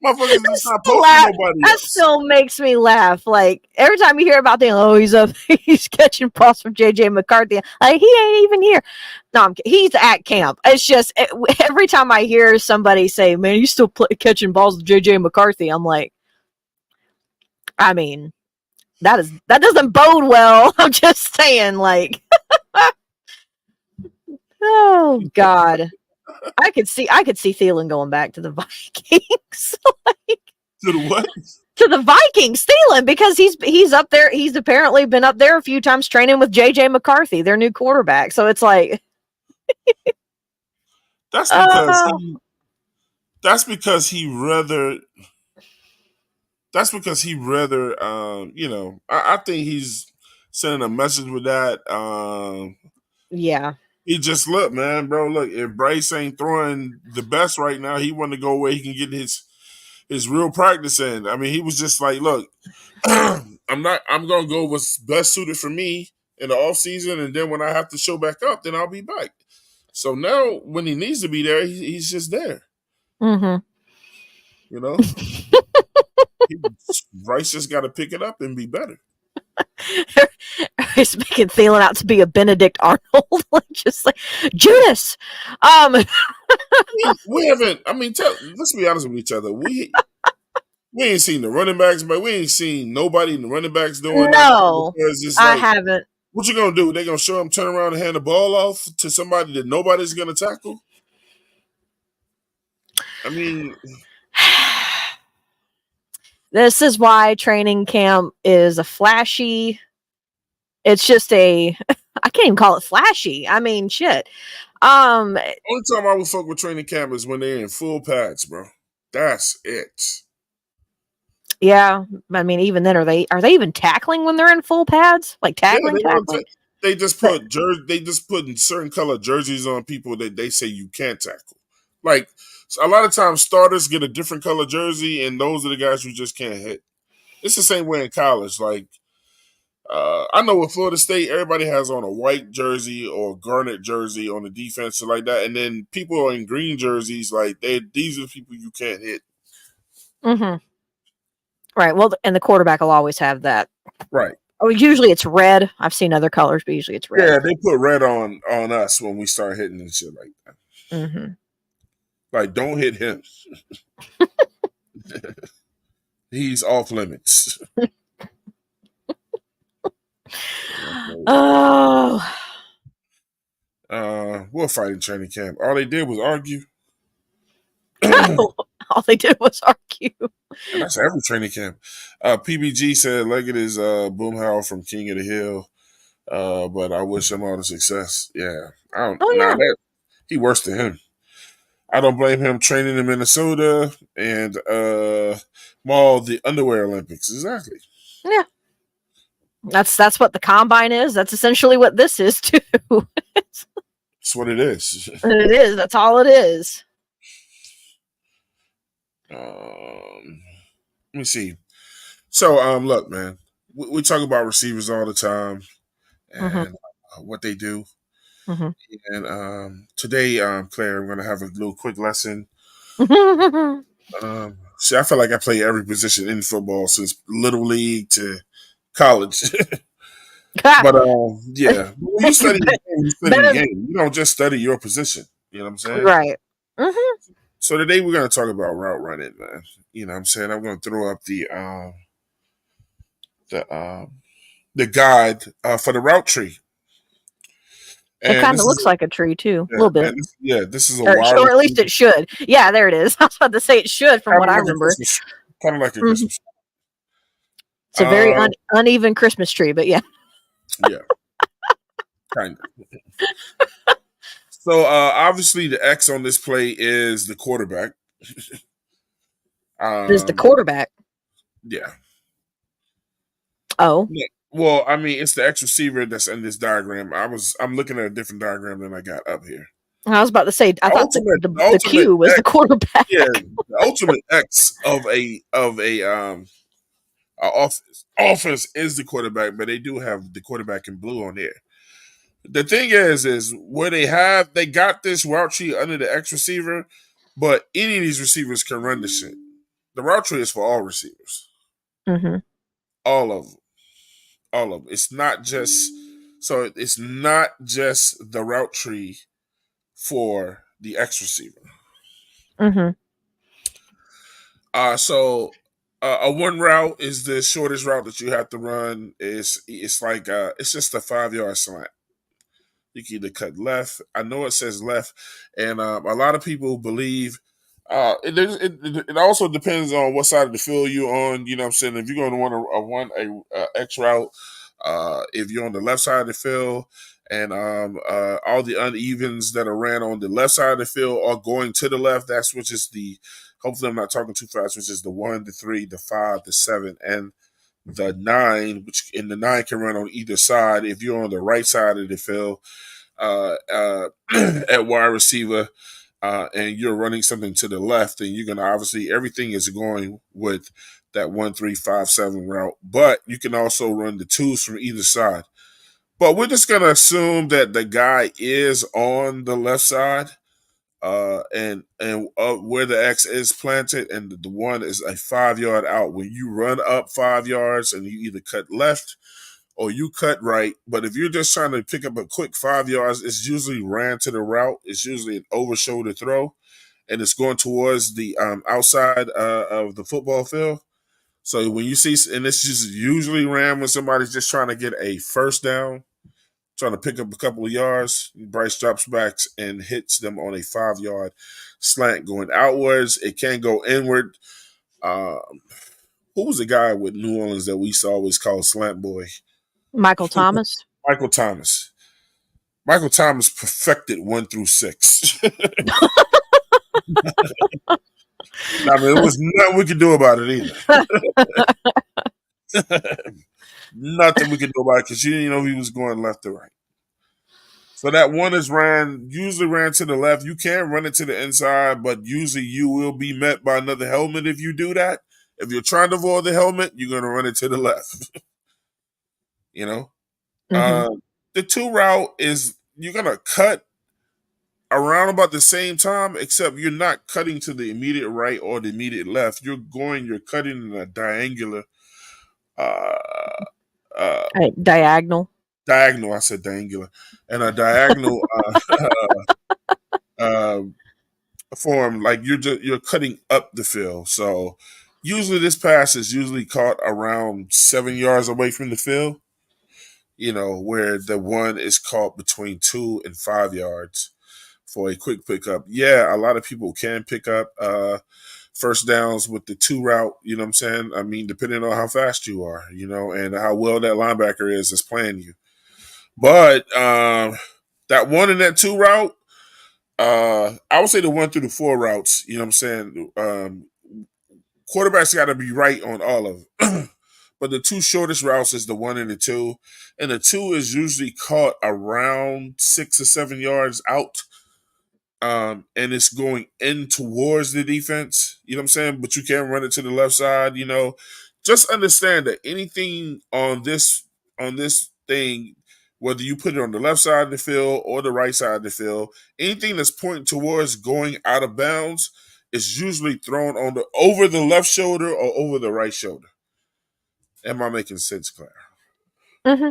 motherfuckers just not poking nobody else. That still makes me laugh. Like every time you hear about Thielen, he's catching balls from JJ McCarthy. Like he ain't even here. No, he's at camp. It's just every time I hear somebody say, "Man, you still catching balls with JJ McCarthy," I'm like, I mean, that doesn't bode well. I'm just saying, like, oh God. I could see Thielen going back to the Vikings. Like, to the what? To the Vikings, Thielen, because he's up there. He's apparently been up there a few times training with JJ McCarthy, their new quarterback. So it's like that's because he rather. You know, I think he's sending a message with that. Yeah. He just look, man, bro. Look, if Bryce ain't throwing the best right now, he want to go where he can get his real practice in. I mean, he was just like, look, I'm gonna go what's best suited for me in the off season, and then when I have to show back up, then I'll be back. So now, when he needs to be there, he's just there. Mm-hmm. You know, Bryce just got to pick it up and be better. He's making Thielen out to be a Benedict Arnold, just like Judas. We haven't. I mean, let's be honest with each other. We ain't seen the running backs, but we ain't seen nobody in the running backs doing no, that. I haven't. What you gonna do? They gonna show him turn around and hand the ball off to somebody that nobody's gonna tackle? I mean. This is why training camp is a flashy. It's just a I can't even call it flashy. I mean, shit. Only time I would fuck with training camp is when they're in full pads, bro. That's it. Yeah, I mean, even then, are they even tackling when they're in full pads? Like Yeah, tackling, they don't. tackling? They just But put They just put certain color jerseys on people that they say you can't tackle. Like a lot of times, starters get a different color jersey, and those are the guys you just can't hit. It's the same way in college. Like I know with Florida State, everybody has on a white jersey or garnet jersey on the defense and like that, and then people are in green jerseys. Like these are the people you can't hit. hmm right. Well, and the quarterback will always have that. Right. Oh, usually it's red. I've seen other colors, but usually it's red. Yeah, they put red on us when we start hitting and shit like that. hmm Like, don't hit him. He's off limits. Oh, We'll fight in training camp. All they did was argue. And all they did was argue. that's every training camp. PBG said Leggett is Boomhauer from King of the Hill. But I wish him all the success. Yeah. I don't Oh nah yeah, that he worse than him. I don't blame him training in Minnesota and Maul the underwear Olympics. Exactly. yeah. That's what the combine is. That's essentially what this is too. That's what it is. It is. That's all it is. Let me see. So, look, man, we talk about receivers all the time hmm and what they do. hmm And today, Claire, I'm going to have a little quick lesson. See, I feel like I play every position in football since little league to college. But yeah, when you study the game, you study the Better, game. You don't just study your position. You know what I'm saying? right? hmm So today we're going to talk about route running, man. You know what I'm saying? I'm going to throw up the the guide for the route tree. It And kind of this looks is like a tree too, a yeah, little bit, this is a or, wide or at least receiver, it should. Yeah, there it is. I was about to say it should, from kind what of I like a remember. Christmas, kind of like a hmm Christmas. It's a very Uh, uneven Christmas tree, but yeah. yeah, kind of. So obviously the X on this play is the quarterback. It is the um, quarterback. yeah. Oh, Yeah. Well, I mean, it's the X receiver that's in this diagram. I'm looking at a different diagram than I got up here. I was about to say. I thought the Ultimate, the, the the ultimate Q was the X, quarterback. yeah, the ultimate X of a offense is the quarterback, but they do have the quarterback in blue on there. The thing is where they got this route tree under the X receiver, but any of these receivers can run the shit. The route tree is for all receivers, hmm all of them, all of them. It's not just the route tree for the X receiver. hmm A one route is the shortest route that you have to run. It's like it's just a 5 yard slant. You can either cut left. I know it says left, and a lot of people believe. It also depends on what side of the field you're on. You know what I'm saying? If you're going to want a X route, if you're on the left side of the field, and all the unevens that are ran on the left side of the field are going to the left, that's which is the. Hopefully, I'm not talking too fast. Which is the 1, the 3, the 5, the 7, and the 9. Which in the 9 can run on either side. If you're on the right side of the field, at wide receiver, and you're running something to the left, and you're gonna obviously everything is going with that 1-3-5-7 route, but you can also run the twos from either side. But we're just gonna assume that the guy is on the left side, and where the X is planted, and the one is a 5 yard out. When you run up 5 yards, and you either cut left or you cut right. But if you're just trying to pick up a quick 5 yards, it's usually ran to the route. It's usually an over shoulder throw, and it's going towards the outside of the football field. So when you see, and it's just usually ran when somebody's just trying to get a first down, trying to pick up a couple of yards. Bryce drops back and hits them on a 5 yard slant going outwards. It can go inward. Who was the guy with New Orleans that we used to always call Slant Boy? Michael Thomas. Michael Thomas. Michael Thomas perfected 1 through 6. I mean, it was nothing we could do about it either. Nothing we could do about it because you didn't know he was going left or right. So that one is usually ran to the left. You can run it to the inside, but usually you will be met by another helmet if you do that. If you're trying to avoid the helmet, you're going to run it to the left. you know, Hmm. uh, the 2 route is you're going to cut around about the same time, except you're not cutting to the immediate right or the immediate left. You're cutting in a diangular, uh, uh, Diagonal. diagonal. I said diangular, and a diagonal uh, form. Like you're cutting up the field. So usually this pass is usually caught around 7 yards away from the field. Where the one is caught between 2 and 5 yards for a quick pickup. Yeah, a lot of people can pick up first downs with the 2 route, you know what I'm saying? I mean, depending on how fast you are, and how well that linebacker is playing you. But that 1 and that 2 route, I would say the 1 through the 4 routes, you know what I'm saying? Quarterbacks got to be right on all of them. But the 2 shortest routes is the 1 and the 2. And the 2 is usually caught around 6 or 7 yards out, and it's going in towards the defense. You know what I'm saying? But you can't run it to the left side. Just understand that anything on this thing, whether you put it on the left side of the field or the right side of the field, anything that's pointing towards going out of bounds is usually thrown on the over the left shoulder or over the right shoulder. Am I making sense, Claire? Hmm.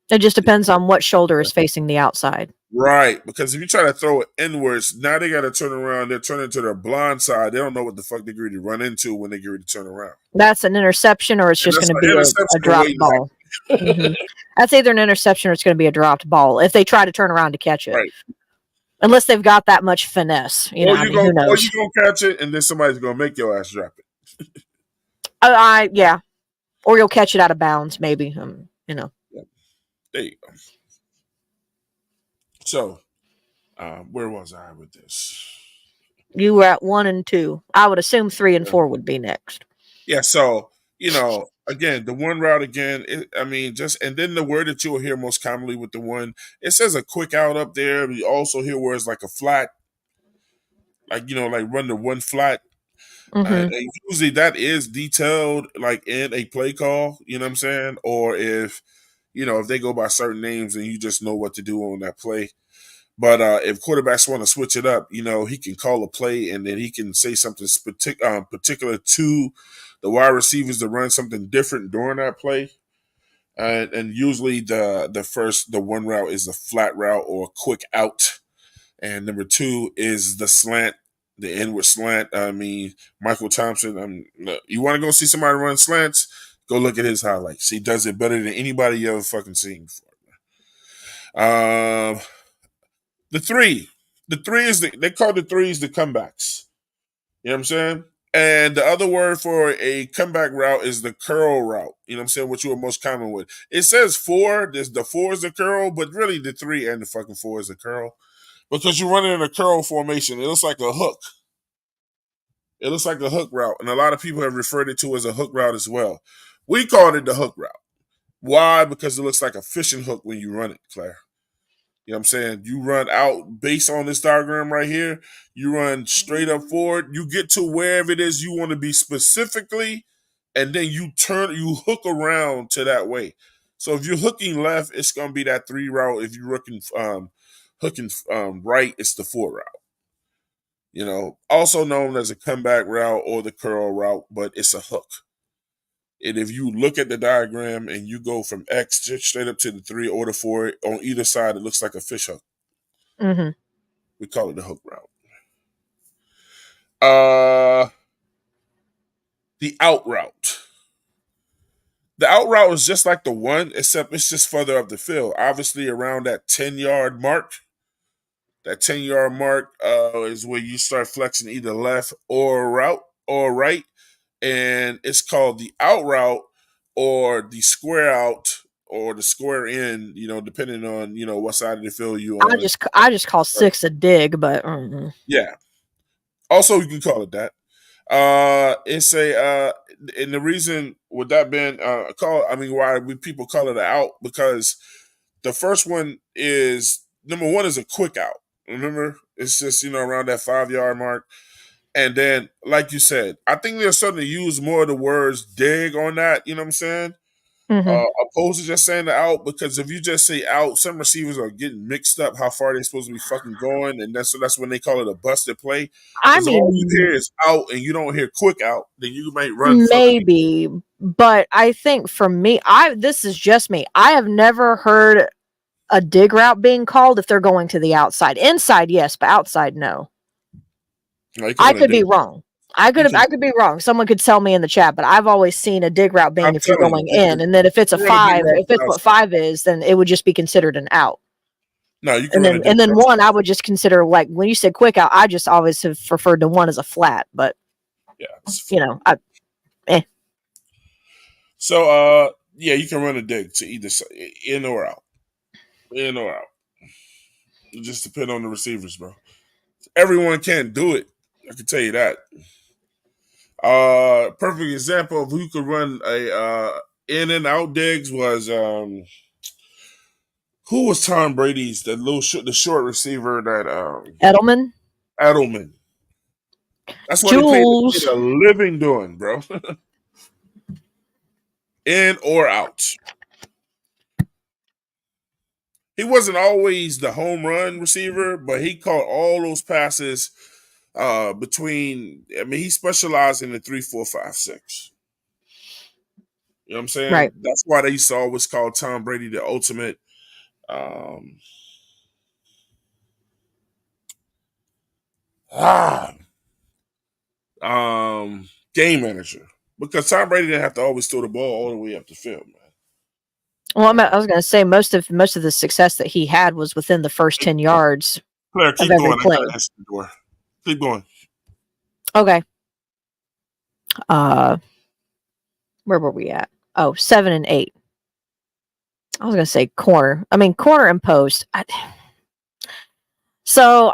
It just depends on what shoulder is facing the outside. Right, because if you try to throw it inwards, now they got to turn around. They're turning to their blind side. They don't know what the fuck they're going to run into when they get ready to turn around. That's an interception, or it's And just that's going to an be a interception dropped waiting to ball. Hmm. That's either an interception or it's going to be a dropped ball if they try to turn around to catch it. Right. Unless they've got that much finesse. I mean, who Or knows? you gonna catch it, and then somebody's gonna make your ass drop it. Yeah. Or you'll catch it out of bounds, maybe. Yeah. There you go. So, where was I with this? You were at 1 and 2. I would assume 3 and 4 would be next. Yeah. So again, the 1 route again. I mean, just and then the word that you will hear most commonly with the 1, it says a quick out up there. We also hear words like a flat, like run the 1 flat. Hmm. And usually that is detailed like in a play call, you know what I'm saying? Or if they go by certain names and you just know what to do on that play. But if quarterbacks want to switch it up, he can call a play and then he can say something particular to the wide receivers to run something different during that play. And usually the 1 route is a flat route or a quick out, and number 2 is the inward slant. I mean, Michael Thompson. You want to go see somebody run slants? Go look at his highlights. He does it better than anybody you ever fucking seen before. Um, the three is they call the threes the comebacks. You know what I'm saying? And the other word for a comeback route is the curl route. You know what I'm saying? What you are most common with. It says 4. There's the 4 is the curl, but really the 3 and the fucking 4 is the curl. Because you're running in a curl formation. It looks like a hook. It looks like a hook route. And a lot of people have referred it to as a hook route as well. We called it the hook route. Why? Because it looks like a fishing hook when you run it, Claire. You know what I'm saying? You run out based on this diagram right here. You run straight up forward. You get to wherever it is you want to be specifically, and then you hook around to that way. So if you're hooking left, it's gonna be that 3 route. If you're hooking right, it's the 4 route. Also known as a comeback route or the curl route, but it's a hook. And if you look at the diagram and you go from X straight up to the 3 or the 4, on either side, it looks like a fish hook. Hmm. We call it the hook route. The out route. The out route is just like the 1, except it's just further up the field. Obviously, around that 10-yard mark. That 10-yard mark is where you start flexing either left or right. And it's called the out route or the square out or the square end, depending on what side of the field you on. I just call 6 a dig, but Yeah. Also, you can call it that. It's and the reason with that being why people call it an out, because the first one is number one is a quick out. Remember, it's just around that 5 yard mark. And then, like you said, I think they're starting to use more of the words dig on that, you know what I'm saying? Opposed to just saying the out, because if you just say out, some receivers are getting mixed up how far they're supposed to be fucking going, and that's when they call it a busted play. I Because all you mean, hear is out, and you don't hear quick out, then you might run. maybe, but I think for me, this is just me. I have never heard a dig route being called if they're going to the outside. Inside, yes, but outside, no. I could be wrong. I could be wrong. Someone could tell me in the chat, but I've always seen a dig route being if you're going in, and then if it's a 5, if it's what 5 is, then it would just be considered an out. No, you can. And then 1, I would just consider, like when you said quick out, I just always have referred to 1 as a flat, but yeah, So yeah, you can run a dig to either side, in or out. It just depends on the receivers, bro. Everyone can't do it. I can tell you that. Perfect example of who could run a in and out digs was who was Tom Brady's the short receiver that Edelman. That's what he paid a living doing, bro. In or out. He wasn't always the home run receiver, but he caught all those passes between. I mean, he specialized in the 3, 4, 5, 6. You know what I'm saying? Right. That's why they used to always call Tom Brady the ultimate game manager, because Tom Brady didn't have to always throw the ball all the way up the field, man. Well, I was going to say most of the success that he had was within the first 10 yards Claire, keep of every going. play. Keep going. Okay. Where were we at? Oh, 7 and 8. I was going to say corner. I mean, corner and post. So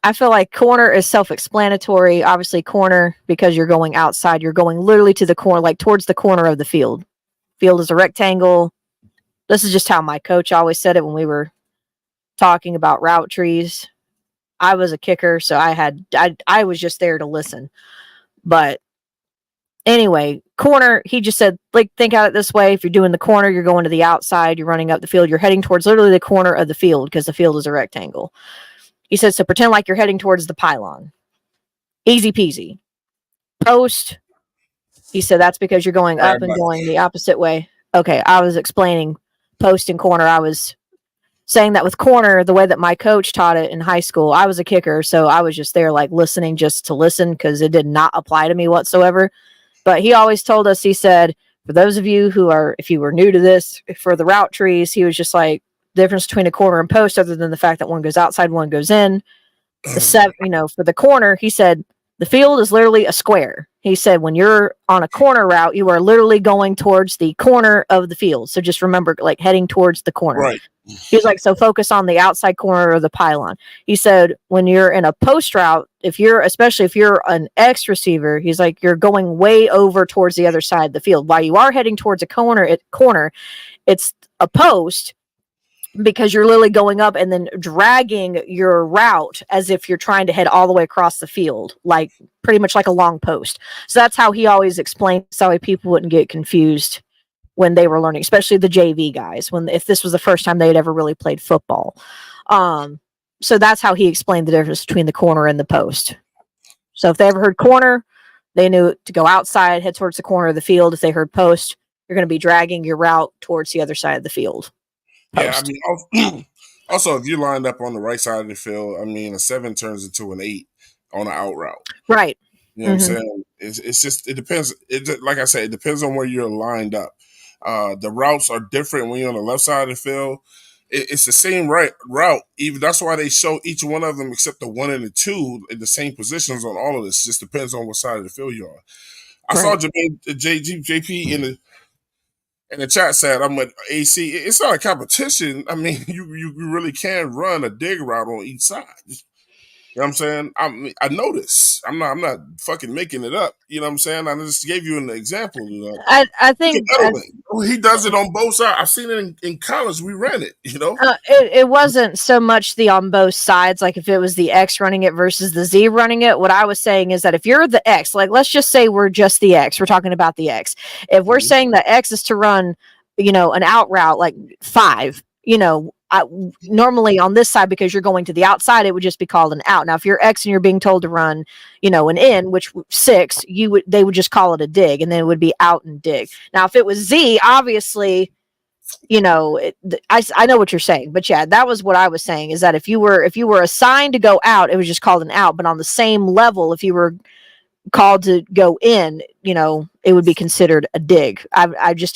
I feel like corner is self-explanatory. Obviously, corner, because you're going outside, you're going literally to the corner, like towards the corner of the field. Field is a rectangle. This is just how my coach always said it when we were talking about route trees. I was a kicker, so I was just there to listen. But anyway, corner, he just said, like, think out it this way. If you're doing the corner, you're going to the outside, you're running up the field, you're heading towards literally the corner of the field because the field is a rectangle. He said, so pretend like you're heading towards the pylon. Easy peasy. Post, he said, that's because you're going up and going the opposite way. Okay, I was explaining post and corner. I was saying that with corner, the way that my coach taught it in high school, I was a kicker, so I was just there like listening just to listen because it did not apply to me whatsoever. But he always told us, he said, for those of you if you were new to this, for the route trees, he was just like, the difference between a corner and post, other than the fact that one goes outside, one goes in. For the corner, he said, the field is literally a square. He said, when you're on a corner route, you are literally going towards the corner of the field. So just remember, like, heading towards the corner. Right. He was like, so focus on the outside corner of the pylon. He said, when you're in a post route, especially if you're an X receiver, he's like, you're going way over towards the other side of the field. While you are heading towards a corner, it's a post, because you're literally going up and then dragging your route as if you're trying to head all the way across the field, like pretty much like a long post. So that's how he always explained, so people wouldn't get confused when they were learning, especially the JV guys, if this was the first time they had ever really played football. So that's how he explained the difference between the corner and the post. So if they ever heard corner, they knew to go outside, head towards the corner of the field. If they heard post, you're going to be dragging your route towards the other side of the field. Post. Yeah, I mean, also, if you're lined up on the right side of the field, I mean, a 7 turns into an 8 on an out route. Right. You know what I'm saying? It's just, it depends. Like I said, it depends on where you're lined up. The routes are different when you're on the left side of the field. It's the same route. Even that's why they show each one of them except the 1 and the 2 in the same positions on all of this. It just depends on what side of the field you're on. I saw JP And the chat said, "I'm with AC. It's not a competition. I mean, you really can run a dig route on each side. You know what I'm saying? I know this. I'm not fucking making it up. You know what I'm saying? I just gave you an example. You know, I look at think Edelman. He does it on both sides. I've seen it in college. We ran it. You know. it wasn't so much the on both sides, like if it was the X running it versus the Z running it. What I was saying is that if you're the X, like let's just say we're just the X, we're talking about the X. If we're saying that X is to run, an out route like 5, normally on this side, because you're going to the outside, it would just be called an out. Now, if you're X and you're being told to run, an in, which 6, they would just call it a dig, and then it would be out and dig. Now, if it was Z, obviously, I know what you're saying, but yeah, that was what I was saying, is that if you were assigned to go out, it was just called an out. But on the same level, if you were called to go in, it would be considered a dig.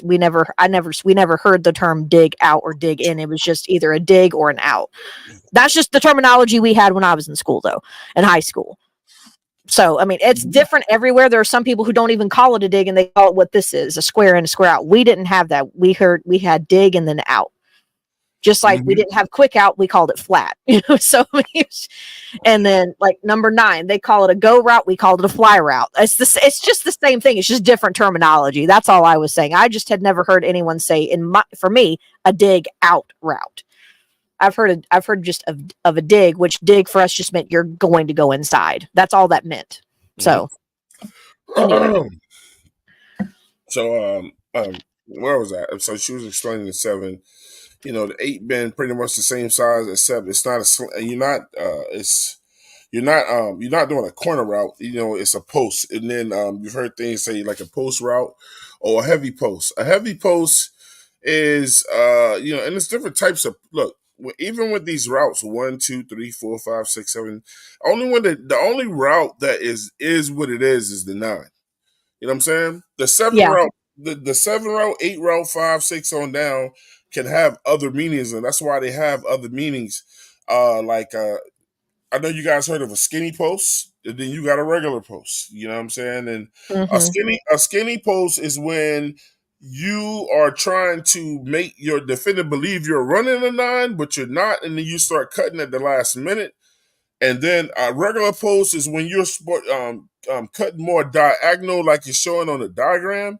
We never heard the term dig out or dig in. It was just either a dig or an out. That's just the terminology we had when I was in school, though, in high school. So, I mean, it's different everywhere. There are some people who don't even call it a dig, and they call it what this is, a square in, a square out. We didn't have that. We had dig and then out. Just like we didn't have quick out, we called it flat. So, and then like number 9, they call it a go route. We called it a fly route. It's just the same thing. It's just different terminology. That's all I was saying. I just had never heard anyone say, for me, a dig out route. I've heard just of a dig, which dig for us just meant you're going to go inside. That's all that meant. So, anyway. So where was that? So she was explaining the 7. The 8 been pretty much the same size, except it's not you're not doing a corner route. It's a post, and then you've heard things say like a post route or a heavy post. A heavy post is and it's different types of look. Even with these routes, 1, 2, 3, 4, 5, 6, 7, the only route that is what it is the 9. You know what I'm saying? The 7 route, the 7 route, 8 route, 5, 6 on down can have other meanings, and that's why they have other meanings. I know you guys heard of a skinny post, and then you got a regular post. You know what I'm saying? And a skinny post is when you are trying to make your defender believe you're running a 9, but you're not, and then you start cutting at the last minute. And then a regular post is when you're cutting more diagonal, like you're showing on the diagram.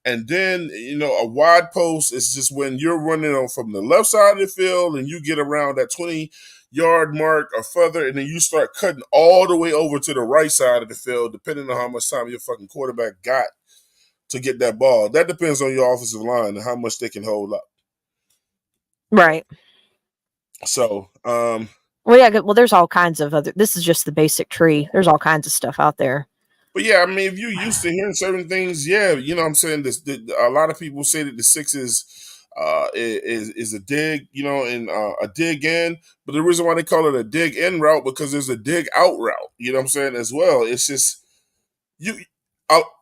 And then, a wide post is just when you're running on from the left side of the field and you get around that 20-yard mark or further, and then you start cutting all the way over to the right side of the field, depending on how much time your fucking quarterback got to get that ball. That depends on your offensive line and how much they can hold up. Right. So, well, there's all kinds of other. This is just the basic tree. There's all kinds of stuff out there. But yeah, I mean, if you're used to hearing certain things, yeah, you know what I'm saying? A lot of people say that the 6 is a dig, and a dig in. But the reason why they call it a dig in route, because there's a dig out route, you know what I'm saying, as well. It's just,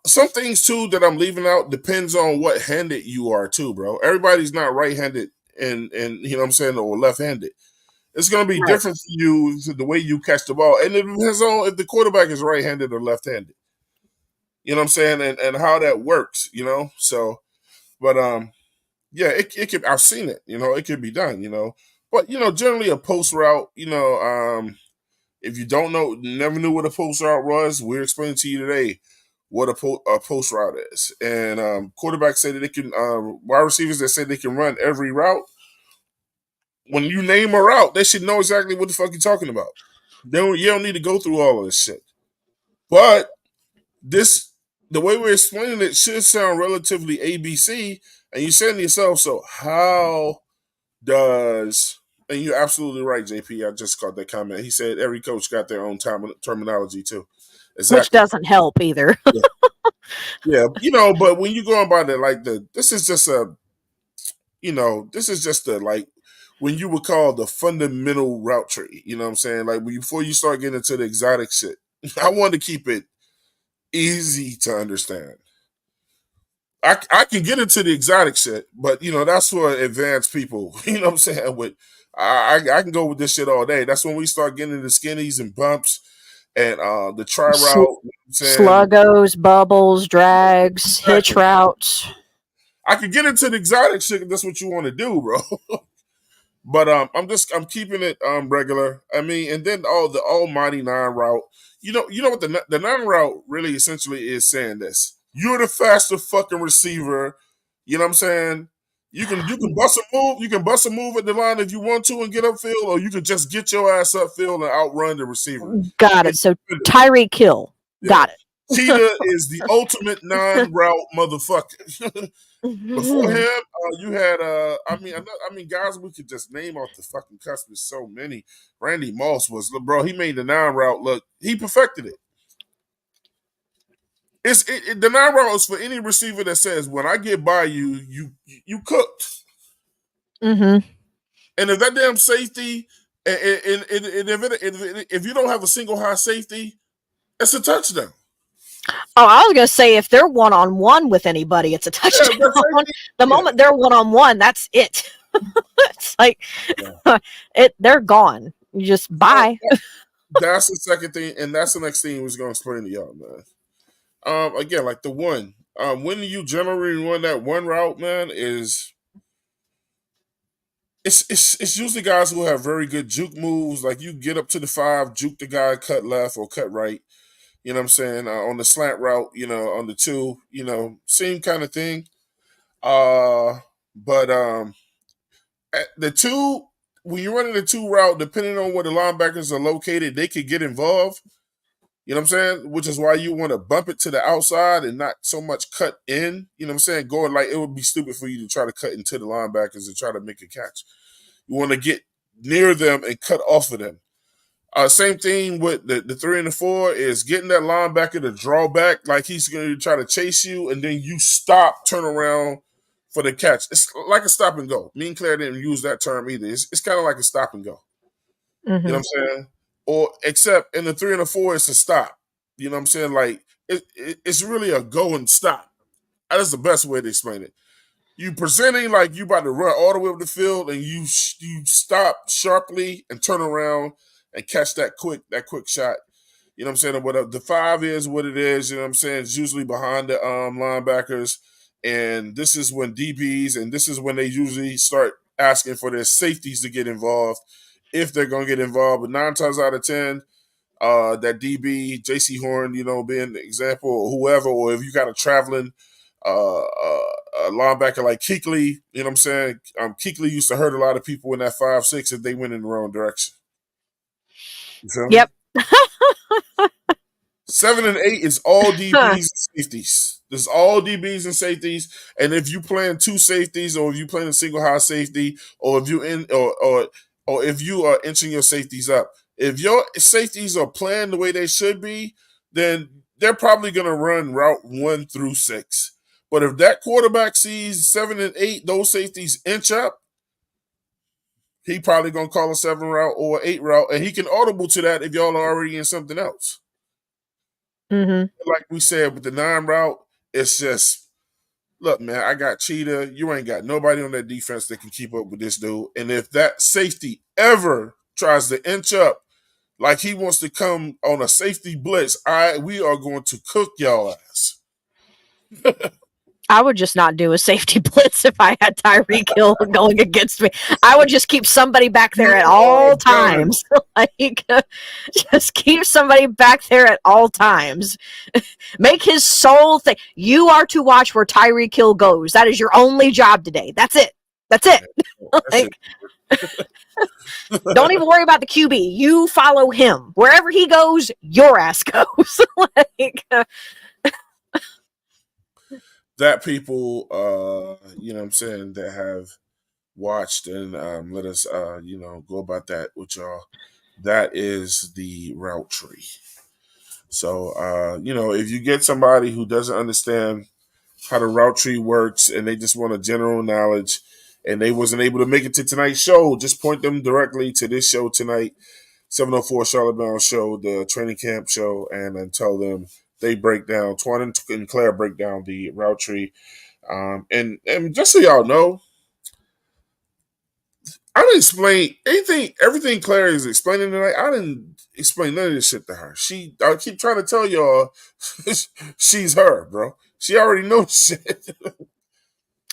some things, too, that I'm leaving out depends on what handed you are, too, bro. Everybody's not right-handed and you know what I'm saying, or left-handed. It's going to be different for you, the way you catch the ball. And it depends on if the quarterback is right-handed or left-handed. You know what I'm saying? And how that works, So, but, yeah, it could, I've seen it, it could be done, But, generally a post route, if you don't know, never knew what a post route was, we're explaining to you today what a post route is. And quarterbacks say that they can, wide receivers that say they can run every route. When you name a route, they should know exactly what the fuck you're talking about. You don't need to go through all of this shit. But the way we're explaining it should sound relatively ABC, and you're saying to yourself, so how does, and you're absolutely right, JP, I just caught that comment. He said every coach got their own terminology too. Exactly. Which doesn't help either. Yeah, but when you're going by this is just like when you would call the fundamental route tree, you know what I'm saying? Like before you start getting into the exotic shit, I want to keep it easy to understand. I can get into the exotic shit, but that's for advanced people. You know what I'm saying? I can go with this shit all day. That's when we start getting into skinnies and bumps and the tri route, sluggos, bubbles, drags, hitch routes. I could get into the exotic shit if that's what you want to do, bro. But I'm keeping it regular. I mean, and then the almighty nine route. You know what the nine route really essentially is saying this. You're the faster fucking receiver. You know what I'm saying? You can bust a move. You can bust a move at the line if you want to and get upfield, or you can just get your ass upfield and outrun the receiver. Got it. So Tyreek Hill. Yeah. Got it. Cheetah is the ultimate non-route motherfucker. Before him, you had guys we could just name off the fucking cusp. There's so many. Randy Moss was, bro. He made the non-route look. He perfected it. The non-route is for any receiver that says, "When I get by you, you cooked." Mm-hmm. And if that damn safety, and if you don't have a single high safety, it's a touchdown. Oh, I was gonna say if they're one-on-one with anybody, it's a touchdown. The moment they're one-on-one, that's it. It's like they're gone. You just bye. That's the second thing, and that's the next thing we was gonna explain to y'all, man. Again, like the one, when you generally run that one route, man, is it's usually guys who have very good juke moves. Like you get up to the 5, juke the guy, cut left or cut right. You know what I'm saying? On the slant route, on the 2, same kind of thing. But at the 2, when you're running the 2 route, depending on where the linebackers are located, they could get involved. You know what I'm saying? Which is why you want to bump it to the outside and not so much cut in. You know what I'm saying? Going like it would be stupid for you to try to cut into the linebackers and try to make a catch. You want to get near them and cut off of them. Same thing with the 3 and the 4 is getting that linebacker to draw back like he's going to try to chase you, and then you stop, turn around for the catch. It's like a stop and go. Me and Claire didn't use that term either. It's kind of like a stop and go. Mm-hmm. You know what I'm saying? Or except in the 3 and the 4, it's a stop. You know what I'm saying? Like it's really a go and stop. That's the best way to explain it. You presenting like you about to run all the way up the field, and you stop sharply and turn around and catch that quick shot. You know what I'm saying? What the 5 is, what it is. You know what I'm saying? It's usually behind the linebackers, and this is when DBs, and this is when they usually start asking for their safeties to get involved if they're going to get involved. But 9 times out of 10, that DB, J.C. Horn, being the example, or whoever, or if you got a traveling a linebacker like Kuechly, you know what I'm saying? Kuechly used to hurt a lot of people in that 5-6 if they went in the wrong direction. Yep. 7 and 8 is all DBs and safeties. There's all DBs and safeties. And if you playing 2 safeties, or if you playing a single high safety, or if you or if you are inching your safeties up, if your safeties are playing the way they should be, then they're probably going to run route 1 through 6. But if that quarterback sees 7 and 8, those safeties inch up, he probably going to call a 7 route or 8 route, and he can audible to that if y'all are already in something else. Mm-hmm. Like we said with the 9 route, it's just, look, man, I got Cheetah. You ain't got nobody on that defense that can keep up with this dude. And if that safety ever tries to inch up like he wants to come on a safety blitz, we are going to cook y'all ass. I would just not do a safety blitz if I had Tyreek Hill going against me. I would just keep somebody back there at all times. Just keep somebody back there at all times. Make his sole thing. You are to watch where Tyreek Hill goes. That is your only job today. That's it. That's it. Don't even worry about the QB. You follow him. Wherever he goes, your ass goes. That people, you know what I'm saying, that have watched and let us, go about that with y'all. That is the route tree. So, if you get somebody who doesn't understand how the route tree works and they just want a general knowledge and they wasn't able to make it to tonight's show, just point them directly to this show tonight, 704 Charlotte Bound Show, the training camp show, and then tell them they break down, Twan and Claire break down the route tree. And just so y'all know, I didn't explain everything Claire is explaining tonight. I didn't explain none of this shit to her. I keep trying to tell y'all she's her, bro. She already knows shit.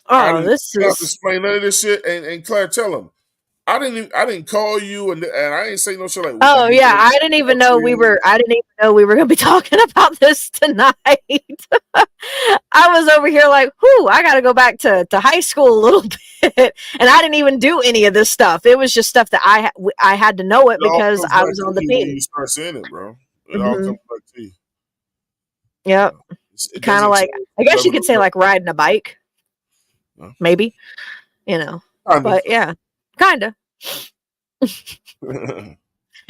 I Oh, didn't this have to is. explain none of this shit. And Claire, tell him I didn't call you and I ain't say no shit like, well, did Oh you yeah, get I didn't even a know we tree? were. I didn't even know we were going to be talking about this tonight. I was over here like, whoo, I got to go back to high school a little bit, and I didn't even do any of this stuff. It was just stuff that I had to know it It all because comes I back was to on the you when team. you start saying it, bro. It all Hmm. comes back to you. Yep, It kind of doesn't like, change. I You guess level you could say like riding a bike, up. maybe. You know, Kinda. but yeah, kind of.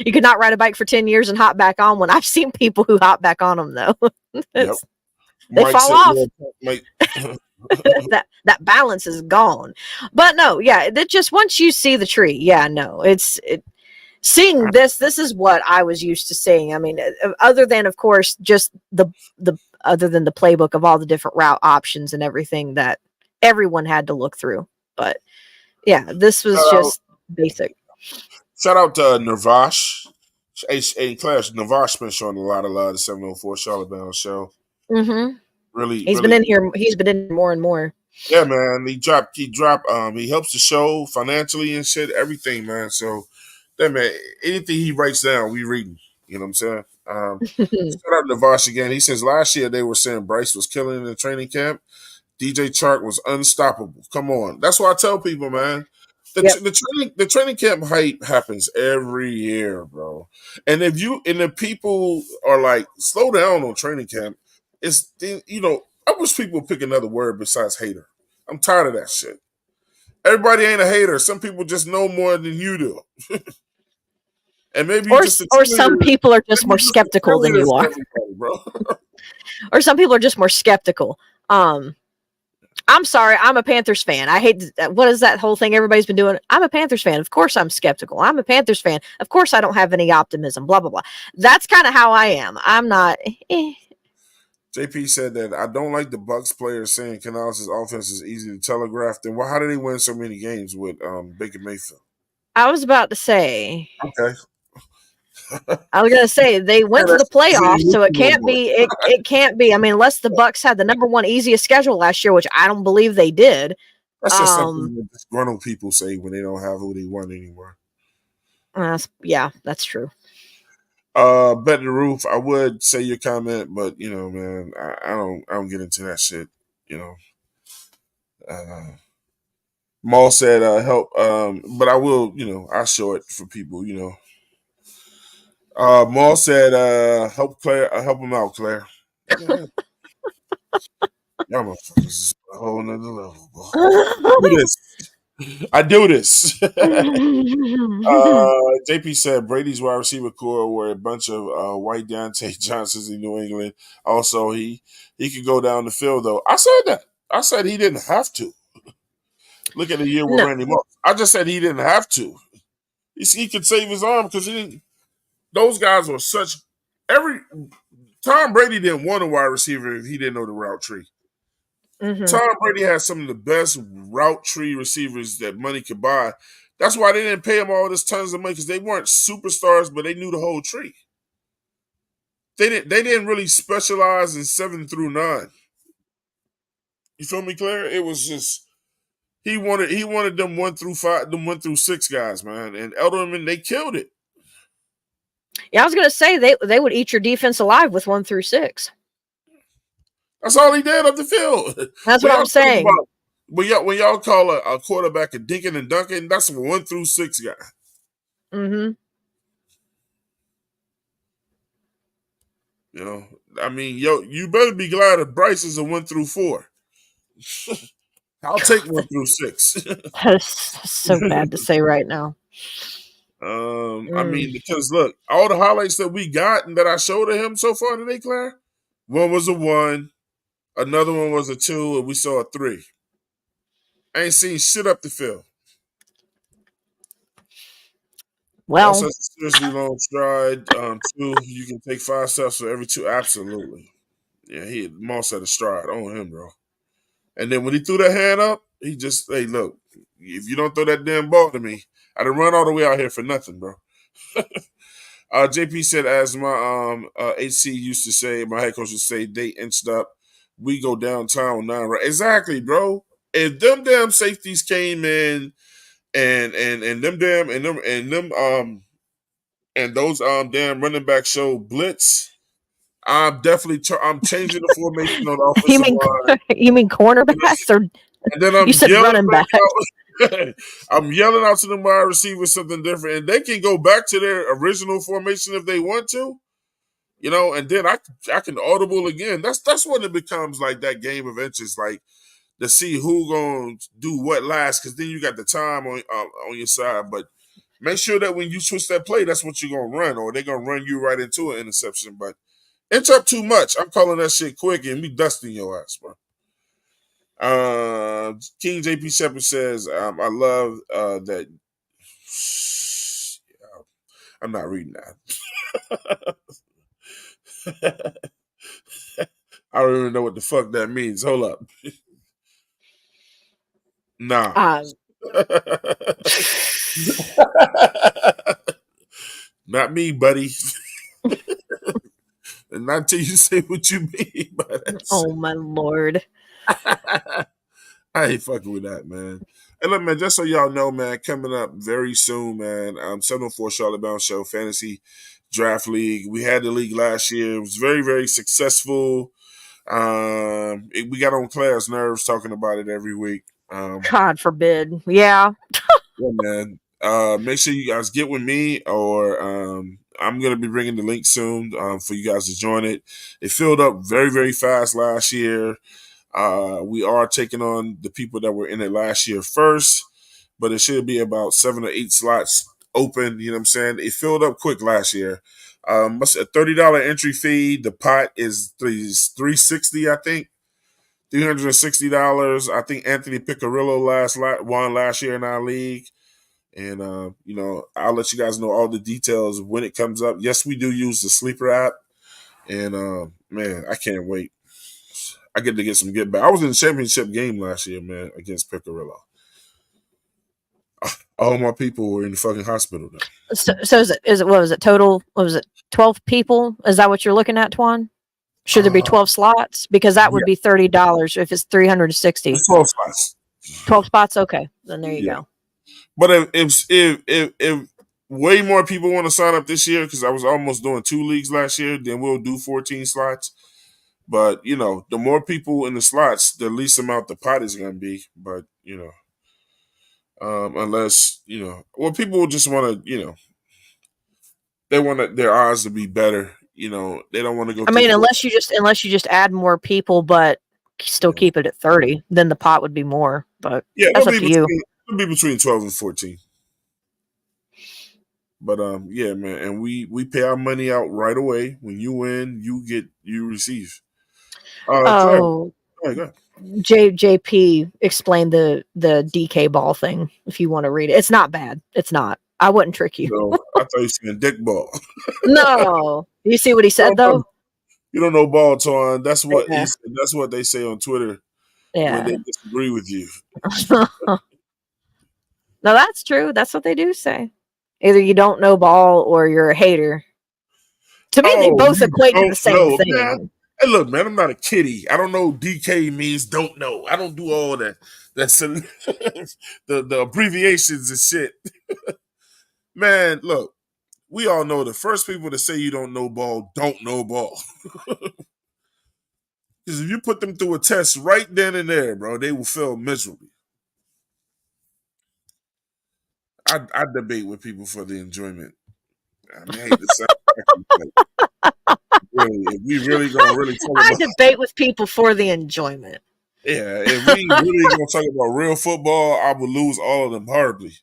You could not ride a bike for 10 years and hop back on one. I've seen people who hop back on them though. Yep. It's, they Mike fall said, off. yeah, Mike. That balance is gone. But no, yeah, that just once you see the tree, yeah, no, seeing this is what I was used to seeing. I mean, other than of course just the other than the playbook of all the different route options and everything that everyone had to look through. But yeah, this was Shout out, just basic. shout out to Navash. Hey, Clash, Navash been showing a lot of love to 704 Charlotte Bound show. Mm-hmm. Really, He's been really. in here. He's been in more and more. Yeah, man. He helps the show financially and shit, everything, man. So that man, anything he writes down, we reading. You know what I'm saying? Shout out to Navash again. He says last year they were saying Bryce was killing in the training camp. DJ Chark was unstoppable. Come on, that's why I tell people, man. Yep. The training camp hype happens every year, bro. And if people are like slow down on training camp, I wish people would pick another word besides hater. I'm tired of that shit. Everybody ain't a hater. Some people just know more than you do, and maybe you just a Or some cheerleader. people are just Maybe more you're just a skeptical than cheerleader you for are. everybody, bro. Or some people are just more skeptical. I'm sorry, I'm a Panthers fan. I hate what is that whole thing everybody's been doing? I'm a Panthers fan. Of course I'm skeptical. I'm a Panthers fan. Of course I don't have any optimism, blah blah blah. That's kind of how I am. I'm not JP said that I don't like the Bucks players saying Canales' offense is easy to telegraph. Then how did they win so many games with Baker Mayfield? I was about to say Okay, I was gonna say they yeah, went to the that's playoffs, easy so it little can't boy. be it can't be. I mean, unless the Bucks had the number one easiest schedule last year, which I don't believe they did. That's just Um, something that disgruntled people say when they don't have who they want anymore. yeah, that's true. Bet the roof. I would say your comment, but man, I don't get into that shit. You know, Maul said help, but I will. I show it for people. Maul said help Claire, help him out, Claire. Yeah, y'all motherfuckers is a whole nother level, bro. Do this. I do this. JP said Brady's wide receiver core were a bunch of white Deontay Johnsons in New England. Also, he could go down the field though. I said that. I said he didn't have to. Look at the year with No, Randy Moss. I just said he didn't have to. He could save his arm because he didn't. Those guys were such. Every Tom Brady didn't want a wide receiver if he didn't know the route tree. Tom Brady has some of the best route tree receivers that money could buy. That's why they didn't pay him all this tons of money because they weren't superstars, but they knew the whole tree. They didn't really specialize in 7 through 9. You feel me, Claire? It was just he wanted them 1 through 5, them 1 through 6 guys, man. And Elderman, they killed it. yeah, I was gonna say they would eat your defense alive with 1 through 6. That's all he did up the field. That's When what y'all I'm talk saying. about when y'all call a quarterback a dinking and dunking, that's a 1 through 6 guy. Mm-hmm. I mean, you better be glad if Bryce is a 1 through 4. I'll take 1 through 6. That's so bad to say right now. I mean, because look, all the highlights that we got and that I showed him so far today, Claire, one was a 1, another one was a 2, and we saw a 3. I ain't seen shit up the field. Well, Also, a seriously long stride. 2, you can take 5 steps for every 2. Absolutely. Yeah, Moss had a stride on him, bro. And then when he threw that hand up, he just, hey, look, if you don't throw that damn ball to me, I done run all the way out here for nothing, bro. JP said, as my HC used to say, my head coach would say, they inched up. We go downtown now, right? Exactly, bro. if them damn safeties came in and them damn and them and those damn running back show blitz, I'm definitely I'm changing the formation on the You offensive mean line. you mean cornerbacks, or And then you I'm said yelling running back back? out. I'm yelling out to the wide receivers something different, and they can go back to their original formation if they want to, you know. And then I can audible again. That's when it becomes like that game of inches, like to see who gonna do what last, because then you got the time on your side. But make sure that when you switch that play, that's what you're gonna run, or they're gonna run you right into an interception. But inch up too much, I'm calling that shit quick, and we dusting your ass, bro. King JP Shepherd says, I love that. I'm not reading that. I don't even know what the fuck that means. Hold up. Nah. Not me, buddy. And not until you say what you mean by that. Oh my lord. I ain't fucking with that, man. And look, man, just so y'all know, man, coming up very soon, man, 704 Charlotte Bound Show Fantasy Draft League. We had the league last year. It was very, very successful. We got on Claire's nerves talking about it every week. God forbid. Yeah. Yeah, man. Make sure you guys get with me, or I'm gonna be bringing the link soon for you guys to join it. It filled up very, very fast last year. We are taking on the people that were in it last year first, but it should be about 7 or 8 slots open. You know what I'm saying? It filled up quick last year. It's a $30 entry fee. The pot is $360, I think. $360. I think Anthony Picarillo won last year in our league. And, I'll let you guys know all the details when it comes up. Yes, we do use the Sleeper app. And, man, I can't wait. I get to get some get back. I was in the championship game last year, man, against Picarillo. All my people were in the fucking hospital now. So is it what was it total? What was it 12 people? Is that what you're looking at, Twan? Should there be 12 slots? Because that would be $30 if it's 360. It's 12 spots. 12 spots, okay. Then there you go. But if way more people want to sign up this year, because I was almost doing 2 leagues last year, then we'll do 14 slots. But, the more people in the slots, the least amount the pot is going to be. But, unless, people just want to, they want their odds to be better. They don't want to go. I mean, unless you just add more people, but still keep it at 30, then the pot would be more. But that's up to you. It'll be between 12 and 14. But yeah, man, and we pay our money out right away. When you win, you receive. JP explained the DK ball thing. If you want to read it, it's not bad. It's not. I wouldn't trick you. No, I thought you said dick ball. No, you see what he said though. You don't know ball, Twan. That's what he said. That's what they say on Twitter. Yeah, when they disagree with you. No, that's true. That's what they do say. Either you don't know ball or you're a hater. To me, they both equate to the same thing. Man. Hey, look, man, I'm not a kiddie. I don't know DK means don't know. I don't do all that. That's the abbreviations and shit. Man, look, we all know the first people to say you don't know ball don't know ball. Because if you put them through a test right then and there, bro, they will fail miserably. I debate with people for the enjoyment. I mean, I hate to sound really, if we really gonna really talk about, I debate with people for the enjoyment. Yeah, if we really gonna talk about real football, I would lose all of them horribly.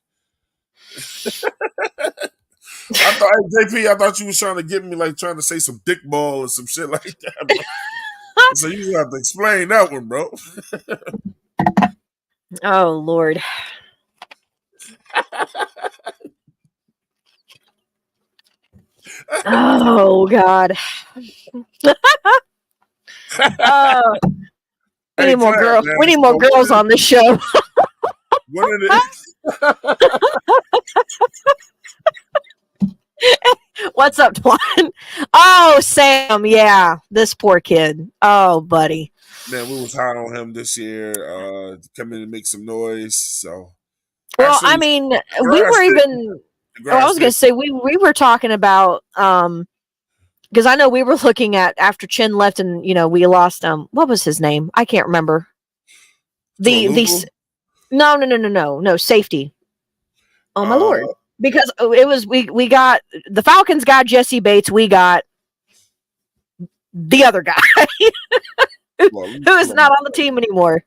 I thought you was trying to get me like trying to say some dick ball or some shit like that. Bro. So you have to explain that one, bro. Oh Lord. Oh God. We need more girls. Man. We need more girls on this show. What's up, Twan? Oh, Sam. Yeah, this poor kid. Oh, buddy. Man, we was high on him this year. Coming to make some noise. So Well, I actually, mean, the we were grass did. even. The Oh, I grass was going did. to say we were talking about because I know we were looking at after Chin left and we lost what was his name? I can't remember. To a The Lubu. no safety. Oh my Uh, lord! Because it was we got the Falcons got Jesse Bates. We got the other guy well, who is not on the team anymore.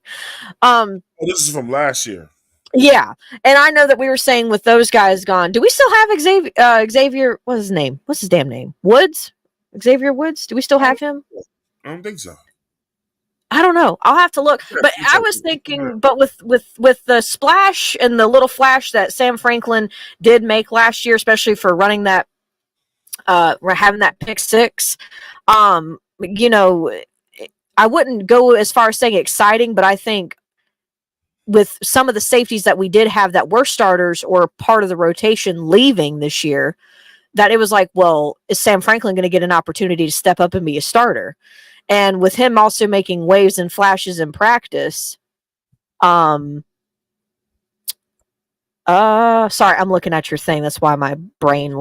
this is from last year. Yeah, and I know that we were saying with those guys gone, do we still have Xavier? Xavier, what's his name? What's his damn name? Woods? Xavier Woods? Do we still have him? I don't think so. I don't know. I'll have to look. But I was thinking, but with the splash and the little flash that Sam Franklin did make last year, especially for running that, having that pick six, you know, I wouldn't go as far as saying exciting, but I think with some of the safeties that we did have that were starters or part of the rotation leaving this year, that it was like, well, is Sam Franklin going to get an opportunity to step up and be a starter? And with him also making waves and flashes in practice, sorry, I'm looking at your thing. That's why my brain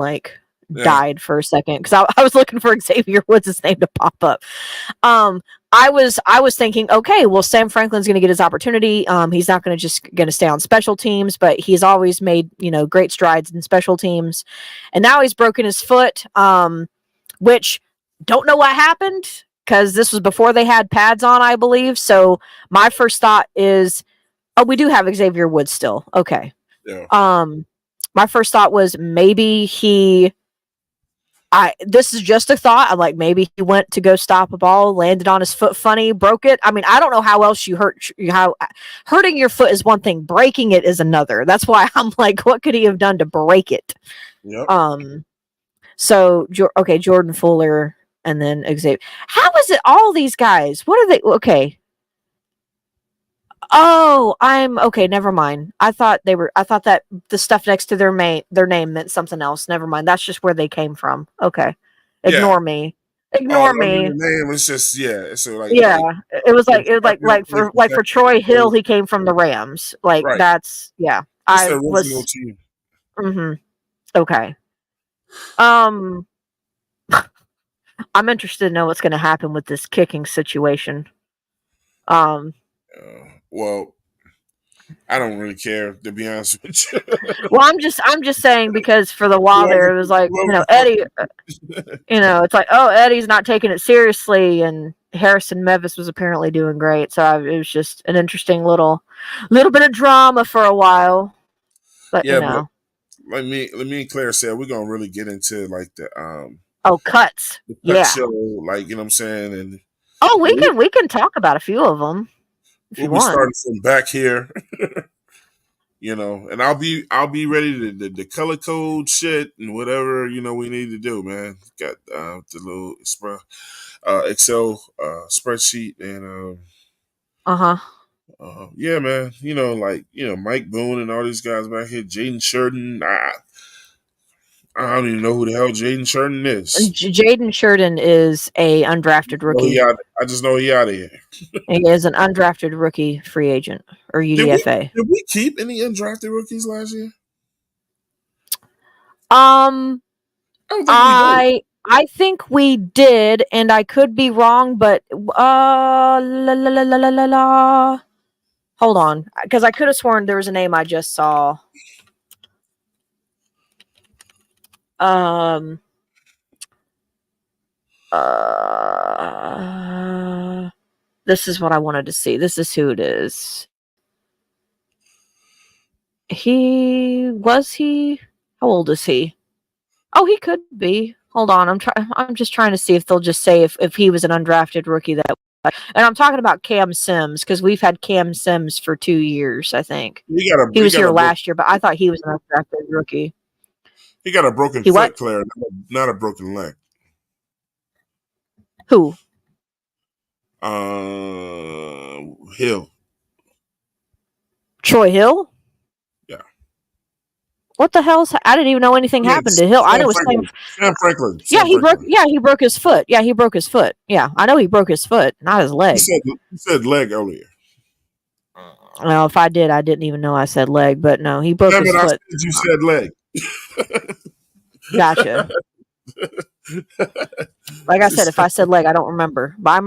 died for a second because I was looking for Xavier Woods' name to pop up. I was thinking, okay, well, Sam Franklin's going to get his opportunity. He's not going to stay on special teams, but he's always made great strides in special teams, and now he's broken his foot. Which don't know what happened because this was before they had pads on, I believe. So my first thought is, oh, we do have Xavier Woods still. Okay. Yeah. My first thought was maybe this is just a thought. I'm like, maybe he went to go stop a ball, landed on his foot funny, broke it. I mean, I don't know how else how hurting your foot is one thing, breaking it is another. That's why I'm like, what could he have done to break it? Yep. So okay, Jordan Fuller and then Xavier. How is it all these guys? What are they? Okay. Oh, I'm okay. Never mind. I thought that the stuff next to their name meant something else. Never mind. That's just where they came from. Okay. Ignore me. Ignore me. The name is just So yeah, it was for Troy Hill. He came from the Rams. Like right. That's yeah. It's the original team. Mm-hmm. Okay. I'm interested to know what's going to happen with this kicking situation. Well, I don't really care, to be honest with you. Well, I'm just saying because for the while there, it was like Eddie. It's like, oh, Eddie's not taking it seriously, and Harrison Mevis was apparently doing great. So it was just an interesting little bit of drama for a while. But but let me and Claire said we're gonna really get into like the cuts. The cut show, like, you know what I'm saying? And we can talk about a few of them if you want. We'll be starting from back here. And I'll be ready to color code shit and whatever, we need to do, man. Got the little Excel spreadsheet and yeah, man. Mike Boone and all these guys back here, Jaden Sheridan. I don't even know who the hell Jaden Sheridan is. Jaden Sheridan is a undrafted rookie. I just know he out of here. He is an undrafted rookie free agent or UDFA. Did we keep any undrafted rookies last year? I think we did, and I could be wrong, but hold on, because I could have sworn there was a name I just saw. This is what I wanted to see. This is who it is. How old is he? Oh, he could be. Hold on. I'm just trying to see if they'll just say if he was an undrafted rookie and I'm talking about Cam Sims because we've had Cam Sims for 2 years, I think. He was here last year, but I thought he was an undrafted rookie. He got a broken foot, Claire, not a broken leg. Who? Hill. Troy Hill? Yeah. What the hell? I didn't even know anything Yeah, happened to Hill. I Sam know it was Sam. Franklin. Sam Franklin. Yeah, Sam Franklin. he broke his foot. Yeah, he broke his foot. Yeah, I know he broke his foot, not his leg. You said leg earlier. Well, if I did, I didn't even know I said leg, but no, he broke Damn his it! I foot. said you said leg. Gotcha. Like I said, if I said leg, I don't remember. But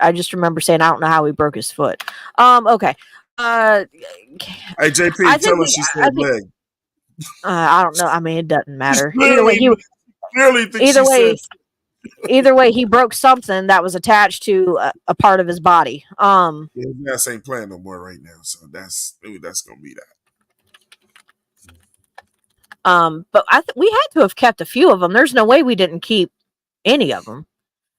I just remember saying I don't know how he broke his foot. Okay. Hey JP, tell us she said leg. I don't know. I mean, it doesn't matter. Clearly think either she way, said. Either way, he broke something that was attached to a part of his body. Yeah, his ass ain't playing no more right now, so that's gonna be that. But we had to have kept a few of them. There's no way we didn't keep any of them.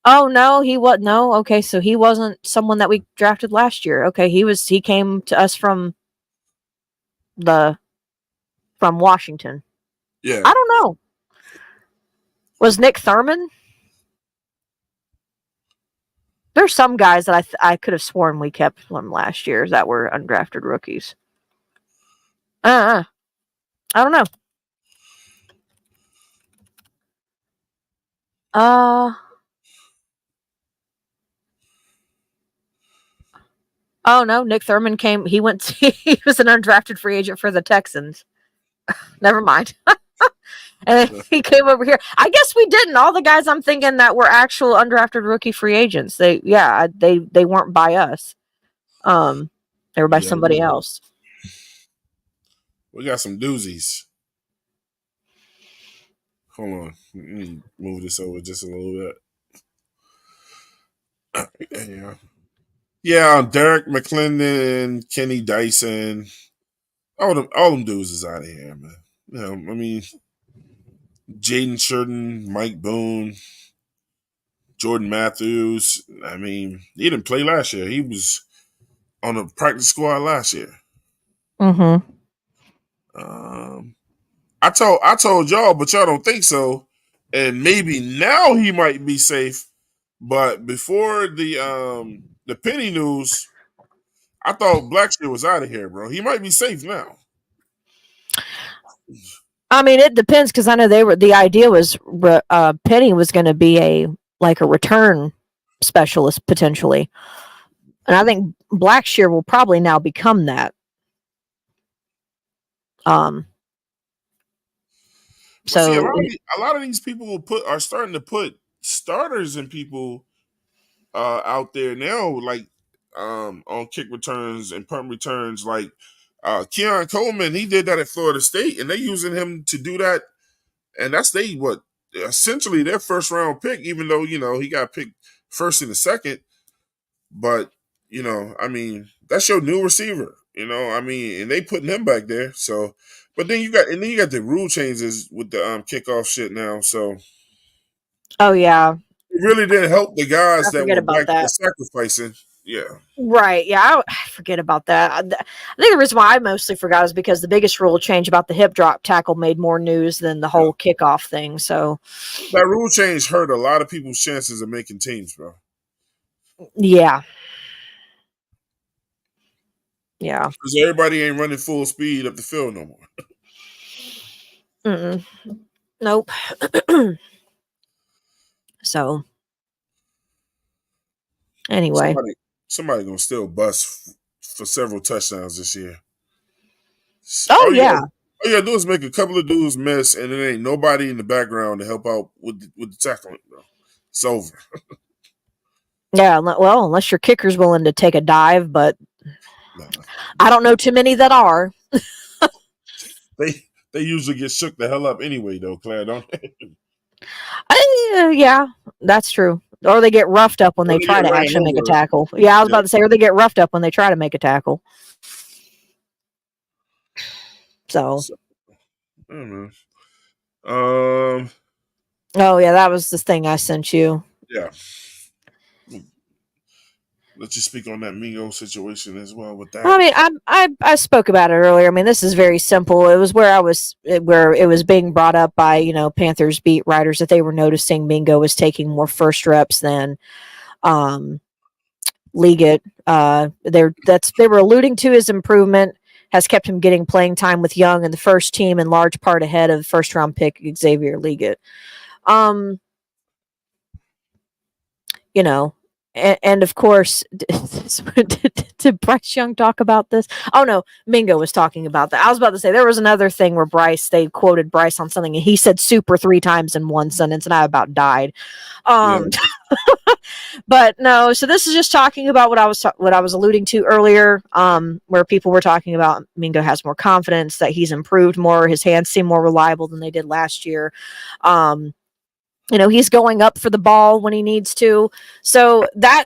Oh no, he was no. Okay, so he wasn't someone that we drafted last year. Okay, he came to us from Washington. Yeah, I don't know. Was Nick Thurman? There's some guys that I could have sworn we kept from last year that were undrafted rookies. I don't know. Oh no, Nick Thurman came. He went. He was an undrafted free agent for the Texans. Never mind. And he came over here. I guess we didn't. All the guys I'm thinking that were actual undrafted rookie free agents. They weren't by us. They were by somebody else. We got some doozies. Hold on. Let me move this over just a little bit. Yeah, Derek McClendon, Kenny Dyson, all them dudes is out of here, man. You know, I mean, Jaden Shurden, Mike Boone, Jordan Matthews. I mean, he didn't play last year. He was on the practice squad last year. Mm-hmm. I told y'all, but y'all don't think so. And maybe now he might be safe. But before the Penny news, I thought Blackshear was out of here, bro. He might be safe now. I mean, it depends because I know the idea was Penny was going to be a return specialist potentially, and I think Blackshear will probably now become that. So see, a lot of these people are starting to put starters and people out there now, like on kick returns and punt returns, like Keon Coleman. He did that at Florida State, and they're using him to do that, and that's essentially their first round pick, even though he got picked first and the second. But I mean, that's your new receiver. I mean, and they putting him back there. So, but then you got the rule changes with the kickoff shit now. So, oh yeah, it really didn't help the guys that were back there sacrificing. Yeah. Right. Yeah, I forget about that. I think the reason why I mostly forgot is because the biggest rule change about the hip drop tackle made more news than the whole kickoff thing. So that rule change hurt a lot of people's chances of making teams, bro. Yeah. Yeah. Because everybody ain't running full speed up the field no more. Nope. So anyway, somebody gonna still bust for several touchdowns this year. Oh yeah. All you gotta do is make a couple of dudes miss, and there ain't nobody in the background to help out with the tackling, bro. It's over. Yeah, well, unless your kicker's willing to take a dive, but I don't know too many that are. They usually get shook the hell up anyway, though, Claire, don't they? Yeah, that's true. Or they get roughed up when they try to actually make a tackle. Yeah, I was about to say, or they get roughed up when they try to make a tackle. So I don't know. Oh yeah, that was the thing I sent you. Yeah. Let's just speak on that Mingo situation as well with that. I mean, I spoke about it earlier. I mean, this is very simple. It was where it was being brought up by Panthers beat writers that they were noticing Mingo was taking more first reps than Liggett. They were alluding to his improvement has kept him getting playing time with Young and the first team in large part ahead of first round pick Xavier Leggett. You know, and of course, did Bryce Young talk about this? Oh no, Mingo was talking about that. I was about to say there was another thing where they quoted Bryce on something and he said super 3 times in one sentence and I about died. Yeah. But no, so this is just talking about what I was alluding to earlier, where people were talking about Mingo has more confidence, that he's improved more, his hands seem more reliable than they did last year. He's going up for the ball when he needs to. So that,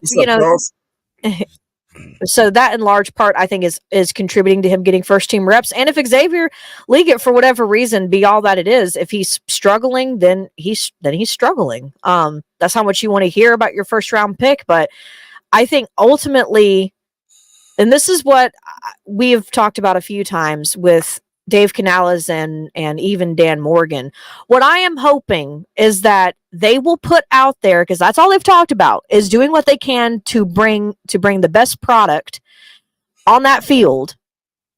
so that in large part, I think is contributing to him getting first team reps. And if Xavier Leggett, for whatever reason, be all that it is, if he's struggling, then he's struggling. That's how much you want to hear about your first round pick. But I think ultimately, and this is what we've talked about a few times with Dave Canales and even Dan Morgan. What I am hoping is that they will put out there, because that's all they've talked about, is doing what they can to bring the best product on that field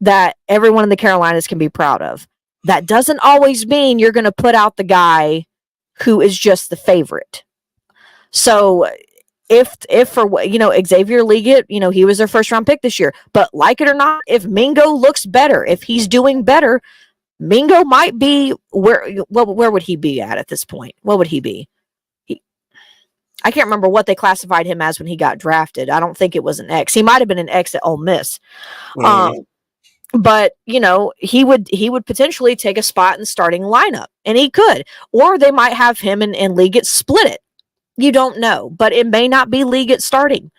that everyone in the Carolinas can be proud of. That doesn't always mean you're going to put out the guy who is just the favorite. So if for Xavier Leggett, he was their first round pick this year, but like it or not, if Mingo looks better, if he's doing better, Mingo might be where would he be at this point? What would he be? I can't remember what they classified him as when he got drafted. I don't think it was an X. He might have been an X at Ole Miss. But he would potentially take a spot in the starting lineup, and he could, or they might have him and Leggett split it. You don't know, but it may not be Leggett starting.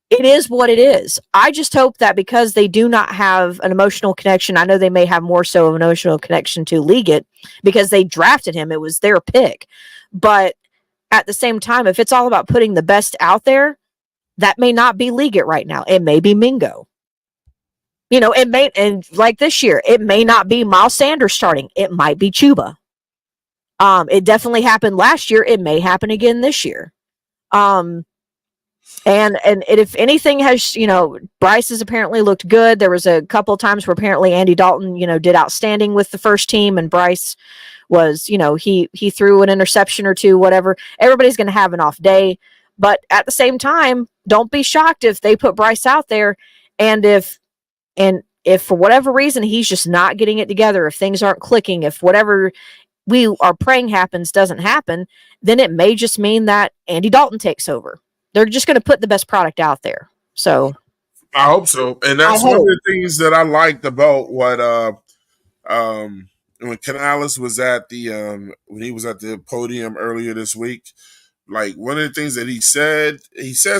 It is what it is. I just hope that because they do not have an emotional connection, I know they may have more so of an emotional connection to Leggett because they drafted him. It was their pick. But at the same time, if it's all about putting the best out there, that may not be Leggett right now. It may be Mingo. It may, and like this year, it may not be Miles Sanders starting. It might be Chuba. It definitely happened last year. It may happen again this year. And if anything has, Bryce has apparently looked good. There was a couple of times where apparently Andy Dalton, did outstanding with the first team, and Bryce was, he threw an interception or two, whatever. Everybody's going to have an off day. But at the same time, don't be shocked if they put Bryce out there. And if for whatever reason he's just not getting it together, if things aren't clicking, if whatever we are praying doesn't happen, then it may just mean that Andy Dalton takes over. They're just going to put the best product out there. So I hope so. And that's one of the things that I liked about what when Canales was at when he was at the podium earlier this week. Like, one of the things that he said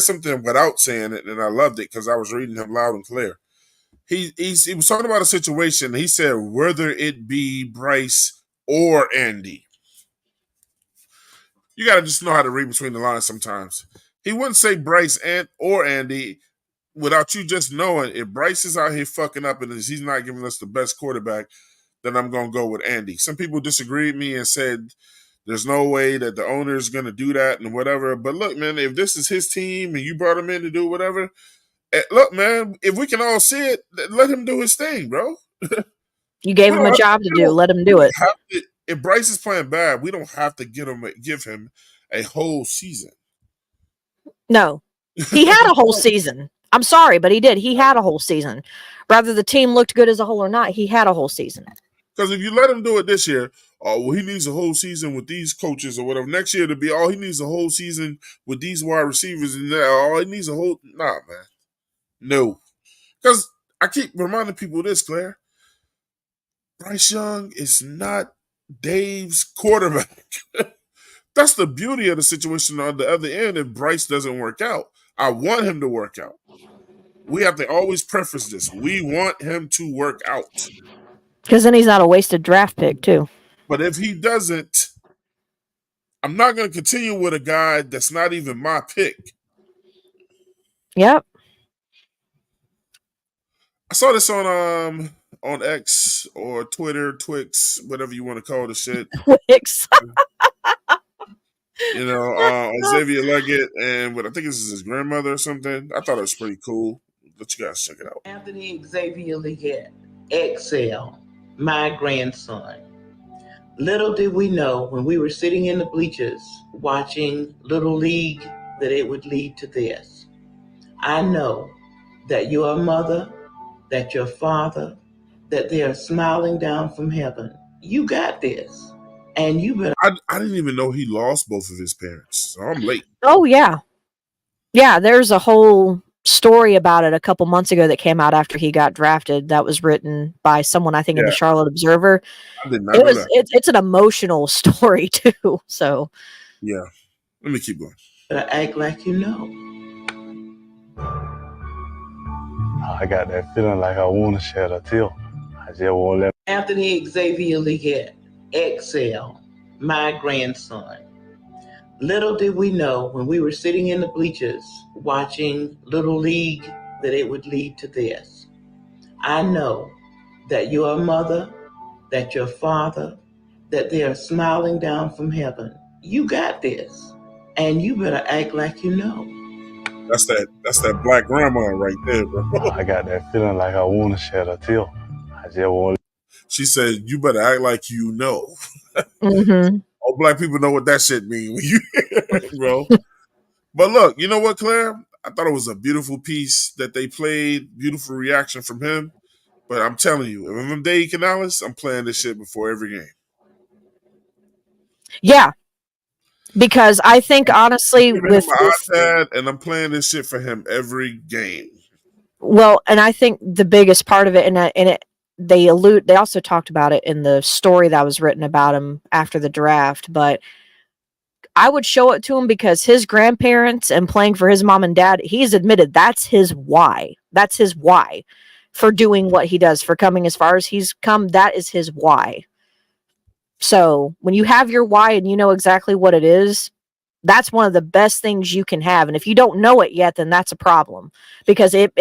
something without saying it, and I loved it because I was reading him loud and clear. He was talking about a situation. He said, whether it be Bryce or Andy. You got to just know how to read between the lines sometimes. He wouldn't say Bryce or Andy without you just knowing if Bryce is out here fucking up and he's not giving us the best quarterback, then I'm going to go with Andy. Some people disagreed with me and said there's no way that the owner is going to do that and whatever. But look, man, if this is his team and you brought him in to do whatever, look, man, if we can all see it, let him do his thing, bro. You gave him a job to do. Let him do it. If Bryce is playing bad, we don't have to give him a whole season. No. He had a whole season. I'm sorry, but he did. He had a whole season. Whether the team looked good as a whole or not, he had a whole season. Because if you let him do it this year, he needs a whole season with these coaches or whatever. Next year to be, he needs a whole season with these wide receivers and he needs a whole. Nah, man. No. Because I keep reminding people this, Claire. Bryce Young is not Dave's quarterback. That's the beauty of the situation on the other end if Bryce doesn't work out. I want him to work out. We have to always preface this. We want him to work out. Because then he's not a wasted draft pick, too. But if he doesn't, I'm not going to continue with a guy that's not even my pick. Yep. I saw this on X or Twitter, Twix, whatever you want to call the shit. Twix. Xavier Leggett and I think this is his grandmother or something. I thought it was pretty cool. let you guys check it out. Anthony Xavier Leggett, Excel, my grandson. Little did we know when we were sitting in the bleachers watching Little League that it would lead to this. I know that your mother, that your father, that they are smiling down from heaven. You got this. And you better. I didn't even know he lost both of his parents, so I'm late. Oh yeah. Yeah, there's a whole story about it a couple months ago that came out after he got drafted. That was written by someone, I think, in the Yeah. Charlotte Observer. I did not know that. It's an emotional story too. So Yeah. Let me keep going. Act like you know. I got that feeling like I want to shed a tear. I just won't let. Anthony Xavier Leggett, Excel, my grandson. Little did we know when we were sitting in the bleachers watching Little League that it would lead to this. I know that your mother, that your father, that they are smiling down from heaven. You got this. And you better act like you know. That's that black grandma right there, bro. I got that feeling like I want to shed a tear. I just won't. She said, "You better act like you know." mm-hmm. All black people know what that shit mean, when you, bro. But look, you know what, Claire? I thought it was a beautiful piece that they played. Beautiful reaction from him. But I'm telling you, if I'm Dave Canales, I'm playing this shit before every game. Yeah. Because I think honestly I'm with my iPad and I'm playing this shit for him every game. Well, and I think the biggest part of it, they also talked about it in the story that was written about him after the draft, but I would show it to him because his grandparents and playing for his mom and dad, he's admitted that's his why. That's his why for doing what he does, for coming as far as he's come. That is his why. So when you have your why and you know exactly what it is, that's one of the best things you can have. And if you don't know it yet, then that's a problem because it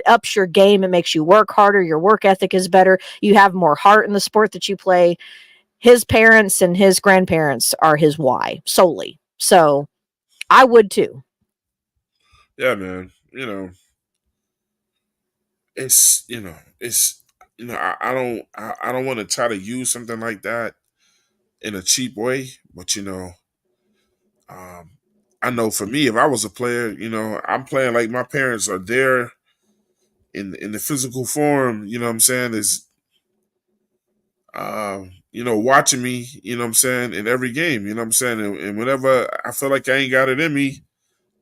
ups your game. It makes you work harder. Your work ethic is better. You have more heart in the sport that you play. His parents and his grandparents are his why solely. So I would too. Yeah, man. I don't want to try to use something like that in a cheap way, but I know for me, if I was a player, I'm playing like my parents are there in the physical form. You know what I'm saying? Is watching me. You know what I'm saying, in every game. You know what I'm saying, and whenever I feel like I ain't got it in me,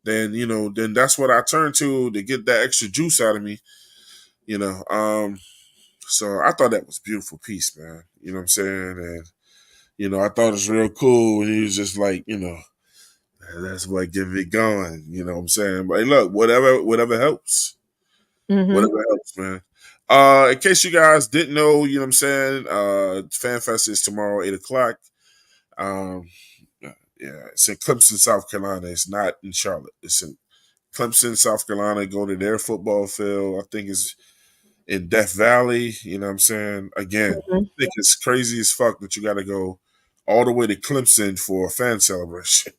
then then that's what I turn to get that extra juice out of me. So I thought that was a beautiful piece, man. You know what I'm saying, and I thought it was real cool when he was just like, that's what give it going. You know what I'm saying? But hey, look, whatever helps. Mm-hmm. Whatever helps, man. In case you guys didn't know, you know what I'm saying, FanFest is tomorrow, 8:00. Yeah, it's in Clemson, South Carolina. It's not in Charlotte. It's in Clemson, South Carolina. Go to their football field. I think it's in Death Valley. You know what I'm saying? Again, I think it's crazy as fuck that you got to go all the way to Clemson for a fan celebration.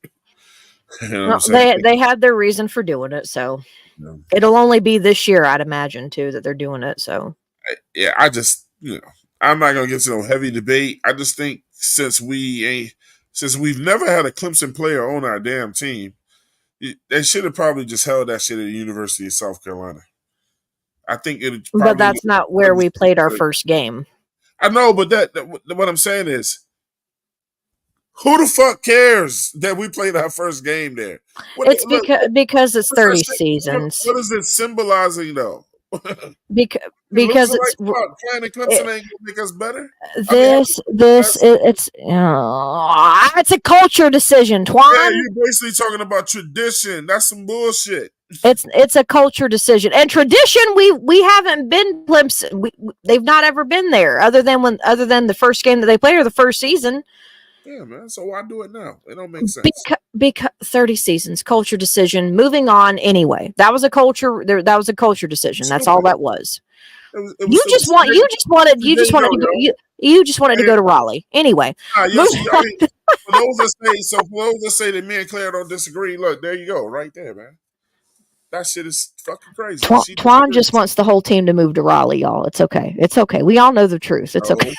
You know what I'm saying? They had their reason for doing it, so it'll only be this year, I'd imagine, too, that they're doing it. So yeah, I just I'm not gonna get to no heavy debate. I just think since we've never had a Clemson player on our damn team, they should have probably just held that shit at the University of South Carolina. I think it. But that's not where we played our first game. I know, but what I'm saying is, who the fuck cares that we played our first game there? Because it's 30 seasons. What is it symbolizing, though? Because it's playing in Clemson ain't gonna make us better. It's a culture decision, Twan. Yeah, you're basically talking about tradition. That's some bullshit. It's a culture decision and tradition. We haven't been Clemson. They've not ever been there other than the first game that they played or the first season. Yeah, man. So why do it now? It don't make sense. Because 30 seasons, culture decision. Moving on. Anyway, that was a culture. That was a culture decision. That's all that was. You just wanted to go to Raleigh. Anyway, for those that say that me and Claire don't disagree, look, there you go, right there, man. That shit is fucking crazy. Twan just wants the whole team to move to Raleigh, y'all. It's okay. It's okay. We all know the truth. It's okay.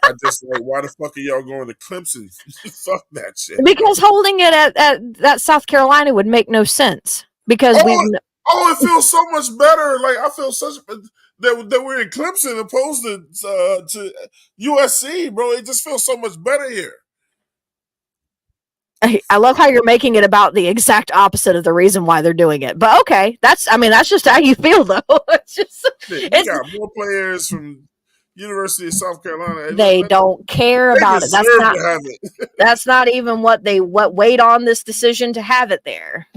I just like, why the fuck are y'all going to Clemson? Fuck that shit. Because holding it at that South Carolina would make no sense. Because it feels so much better. Like I feel such that we're in Clemson opposed to USC, bro. It just feels so much better here. I love how you're making it about the exact opposite of the reason why they're doing it. But okay, that's just how you feel, though. You got more players from University of South Carolina. They don't care about it. That's not even what weighed on this decision to have it there.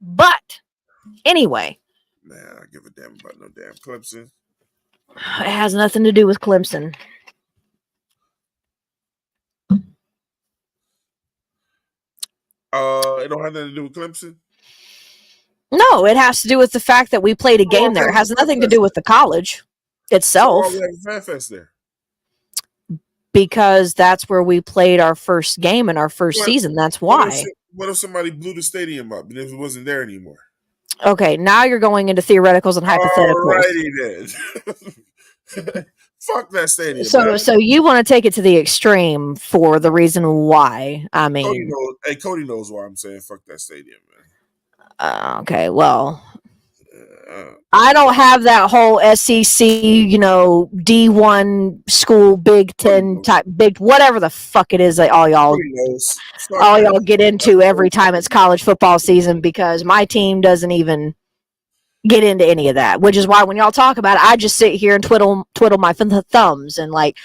But anyway, man, I give a damn about no damn Clemson. It has nothing to do with Clemson. It don't have nothing to do with Clemson? No, it has to do with the fact that we played a game there. It has nothing to do with the college itself. So why we have a fan fest there? Because that's where we played our first game in our first season. That's why. What if somebody blew the stadium up and it wasn't there anymore? Okay, now you're going into theoreticals and hypotheticals. Alrighty then. Fuck that stadium. So you want to take it to the extreme for the reason why. I mean, Cody knows why I'm saying fuck that stadium, man. Okay, well, I don't have that whole SEC, D1 school, Big Ten type, whatever the fuck it is that all y'all get into every time it's college football season, because my team doesn't even get into any of that, which is why when y'all talk about it, I just sit here and twiddle my thumbs and like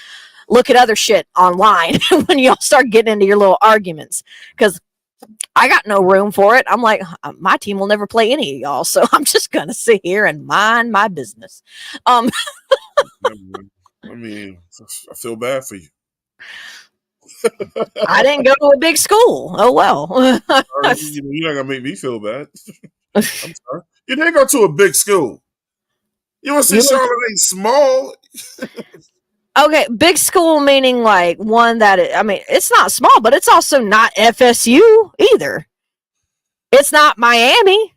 look at other shit online when y'all start getting into your little arguments, because I got no room for it. I'm like, my team will never play any of y'all, so I'm just gonna sit here and mind my business. I mean, I feel bad for you. I didn't go to a big school. Oh well. You're not gonna make me feel bad. I'm sorry. You didn't go to a big school. You want to see Charlotte ain't small? Okay, big school meaning like one that, it's not small, but it's also not FSU either. It's not Miami.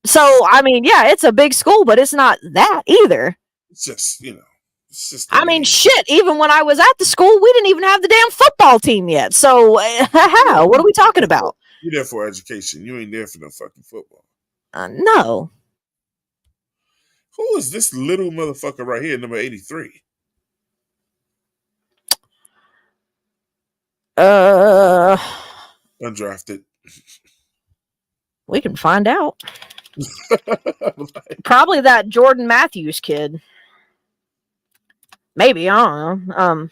So, yeah, it's a big school, but it's not that either. It's just, shit, even when I was at the school, we didn't even have the damn football team yet. So, how? What are we talking about? You're there for education. You ain't there for no fucking football. No. Who is this little motherfucker right here, number 83? Undrafted. We can find out. Probably that Jordan Matthews kid. Maybe, I don't know.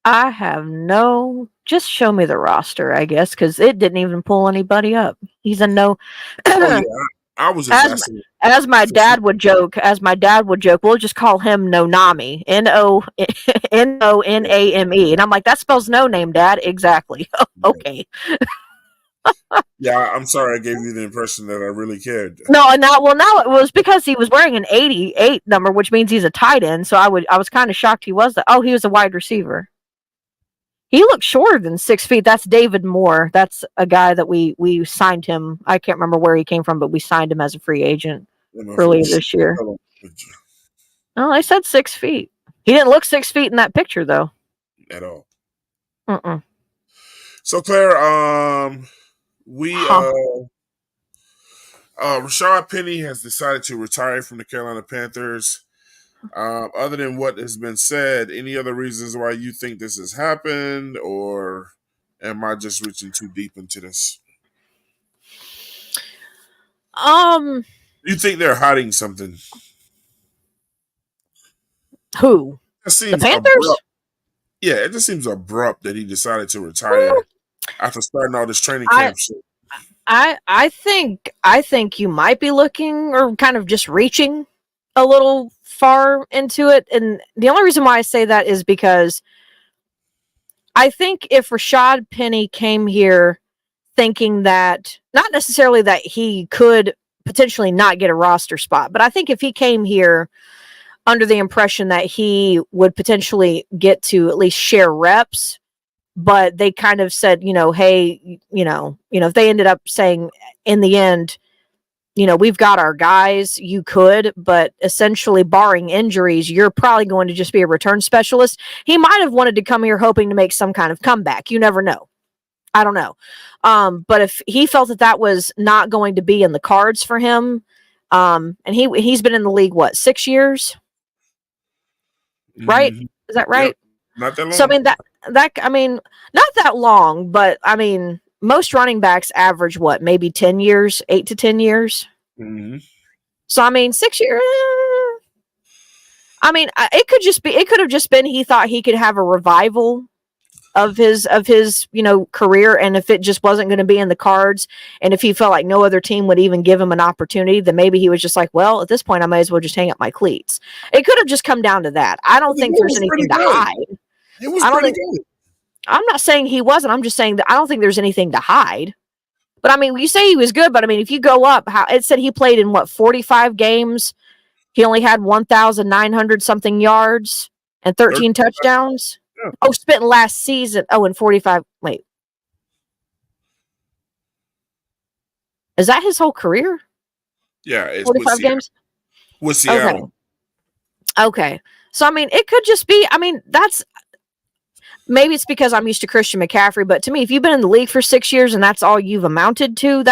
I have just show me the roster, I guess, because it didn't even pull anybody up. He's a no. I was just as my dad would joke, we'll just call him Nonami. Noname. And I'm like, that spells no name, Dad. Exactly. Okay. Yeah, I'm sorry I gave you the impression that I really cared. No, now it was because he was wearing an 88 number, which means he's a tight end. So I was kind of shocked he was he was a wide receiver. He looked shorter than 6 feet. That's David Moore. That's a guy that we signed him. I can't remember where he came from, but we signed him as a free agent earlier this year. Oh, I said 6 feet. He didn't look 6 feet in that picture, though. At all. Mm-mm. So, Claire, Rashad Penny has decided to retire from the Carolina Panthers. Other than what has been said, any other reasons why you think this has happened, or am I just reaching too deep into this? You think they're hiding something? Who? The Panthers? Abrupt. Yeah, it just seems abrupt that he decided to retire after starting all this training camp shit. I think you might be looking or kind of just reaching a little far into it, and the only reason why I say that is because I think if Rashad Penny came here thinking that not necessarily that he could potentially not get a roster spot. But I think if he came here under the impression that he would potentially get to at least share reps, but they kind of said, hey, if they ended up saying in the end, we've got our guys, you could, but essentially barring injuries, you're probably going to just be a return specialist. He might have wanted to come here hoping to make some kind of comeback. You never know. I don't know. But if he felt that was not going to be in the cards for him, and he's been in the league, 6 years? Right? Mhm. Is that right? Yep. Not that long. So, not that long, but most running backs average maybe 10 years, 8 to 10 years. Mhm. So, 6 years. It could have just been he thought he could have a revival of his career, and if it just wasn't going to be in the cards, and if he felt like no other team would even give him an opportunity, then maybe he was just like, well, at this point I might as well just hang up my cleats. It could have just come down to that. I don't think there's anything to hide. It was pretty good. I'm not saying he wasn't. I'm just saying that I don't think there's anything to hide. But you say he was good, but if you go up, it said he played in 45 games. He only had 1,900 something yards and 13 touchdowns. Yeah. Oh, spent last season. Oh, in 45. Wait. Is that his whole career? Yeah, it's 45 games? With Seattle. Okay. So, it could just be, that's, maybe it's because I'm used to Christian McCaffrey, but to me, if you've been in the league for 6 years and that's all you've amounted to,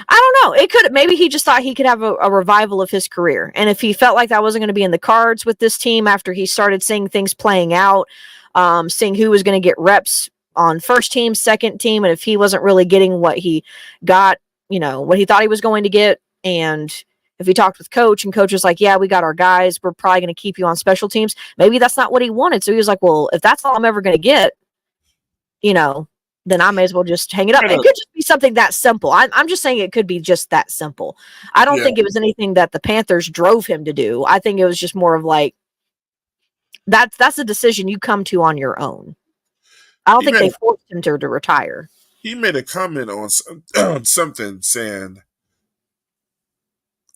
I don't know. Maybe he just thought he could have a revival of his career. And if he felt like that wasn't going to be in the cards with this team after he started seeing things playing out, seeing who was going to get reps on first team, second team, and if he wasn't really getting what he got, what he thought he was going to get, and if he talked with coach and coach was like, yeah, we got our guys, we're probably going to keep you on special teams. Maybe that's not what he wanted. So he was like, well, if that's all I'm ever going to get, then I may as well just hang it up. It could just be something that simple. I'm just saying it could be just that simple. I don't think it was anything that the Panthers drove him to do. I think it was just more of like, that's a decision you come to on your own. I don't think they forced him to retire. He made a comment on something saying,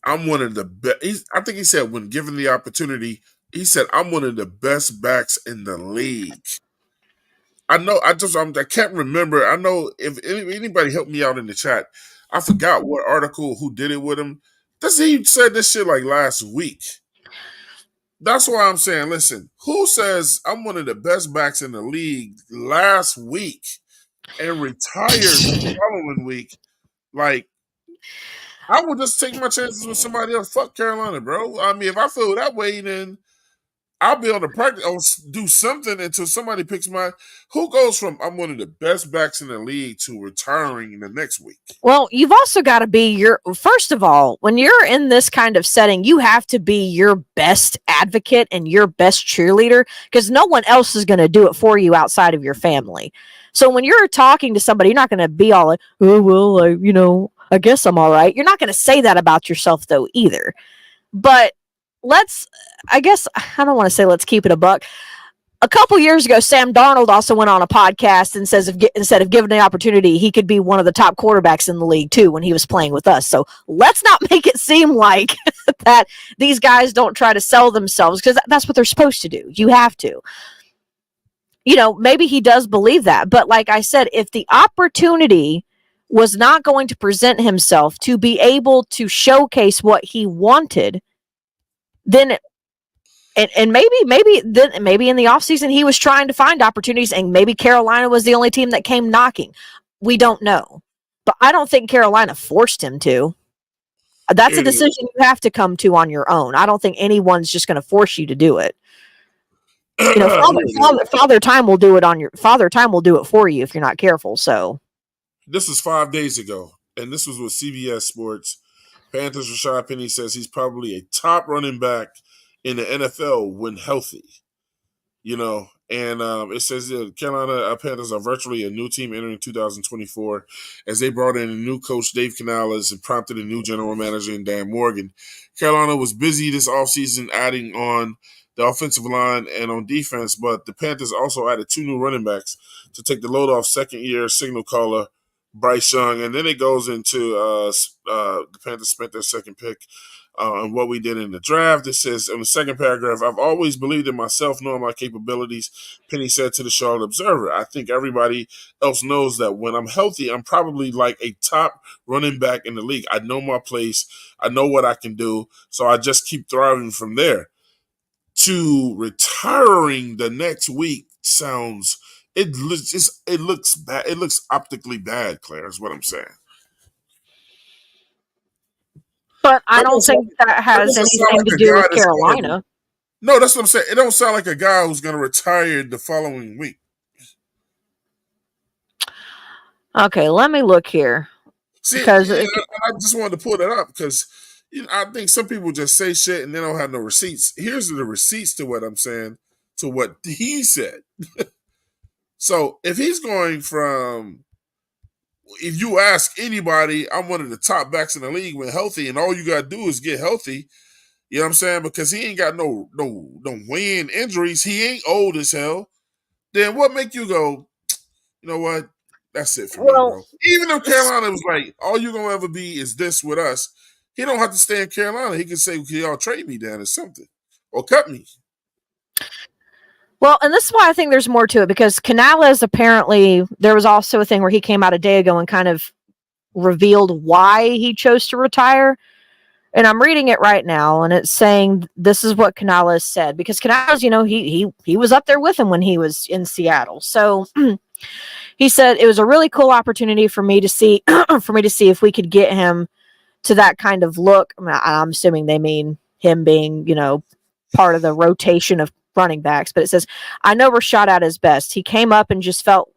I'm one of the best. I think he said when given the opportunity, he said, I'm one of the best backs in the league. I know. I can't remember. I know if anybody help me out in the chat. I forgot what article, who did it with him. He said this shit like last week. That's why I'm saying, listen, who says I'm one of the best backs in the league last week and retired the following week? Like, I would just take my chances with somebody else. Fuck Carolina, bro. If I feel that way, then I'll be on the practice. I'll do something until somebody picks my. Who goes from I'm one of the best backs in the league to retiring in the next week? Well, you've also got to be first of all, when you're in this kind of setting, you have to be your best advocate and your best cheerleader because no one else is going to do it for you outside of your family. So when you're talking to somebody, you're not going to be all like, oh, well, I guess I'm all right. You're not going to say that about yourself, though, either. But let's keep it a buck. A couple years ago, Sam Darnold also went on a podcast and says instead of given the opportunity, he could be one of the top quarterbacks in the league, too, when he was playing with us. So let's not make it seem like that these guys don't try to sell themselves because that's what they're supposed to do. You have to. Maybe he does believe that. But like I said, if the opportunity was not going to present himself to be able to showcase what he wanted, then and maybe in the offseason he was trying to find opportunities and maybe Carolina was the only team that came knocking. We don't know. But I don't think Carolina forced him to. That's a decision you have to come to on your own. I don't think anyone's just going to force you to do it. Father Time will do it for you if you're not careful. So this was 5 days ago, and this was with CBS Sports. Panthers Rashad Penny says he's probably a top running back in the NFL when healthy. And it says the Carolina Panthers are virtually a new team entering 2024 as they brought in a new coach, Dave Canales, and prompted a new general manager in Dan Morgan. Carolina was busy this offseason adding on the offensive line and on defense, but the Panthers also added 2 new running backs to take the load off second-year signal caller Bryce Young, and then it goes into the Panthers spent their second pick and what we did in the draft. It says in the second paragraph, I've always believed in myself, knowing my capabilities, Penny said to the Charlotte Observer. I think everybody else knows that when I'm healthy, I'm probably like a top running back in the league. I know my place. I know what I can do. So I just keep thriving from there. To retiring the next week sounds it looks bad. It looks optically bad, Claire, is what I'm saying. But I That don't doesn't think that has sound anything like to a do guy with that's gonna. Carolina. No, that's what I'm saying. It don't sound like a guy who's gonna retire the following week. Okay, let me look here. See, Because I just wanted to pull that up because I think some people just say shit and they don't have no receipts. Here's the receipts to what I'm saying, to what he said. So if he's going from, if you ask anybody, I'm one of the top backs in the league when healthy, and all you gotta do is get healthy. You know what I'm saying? Because he ain't got no weighing injuries. He ain't old as hell. Then what make you go, you know what? That's it for me, well, bro. Even if Carolina was like, all you're gonna ever be is this with us, he don't have to stay in Carolina. He can say, "Can y'all trade me down or something, or cut me?" well, and this is why I think there's more to it, because Canales apparently, there was also a thing where he came out a day ago and kind of revealed why he chose to retire. And I'm reading it right now, and it's saying this is what Canales said, because Canales, he was up there with him when he was in Seattle. So he said it was a really cool opportunity for me to see if we could get him to that kind of look. I mean, I'm assuming they mean him being, part of the rotation of running backs. But it says, I know Rashad at his best. He came up and just felt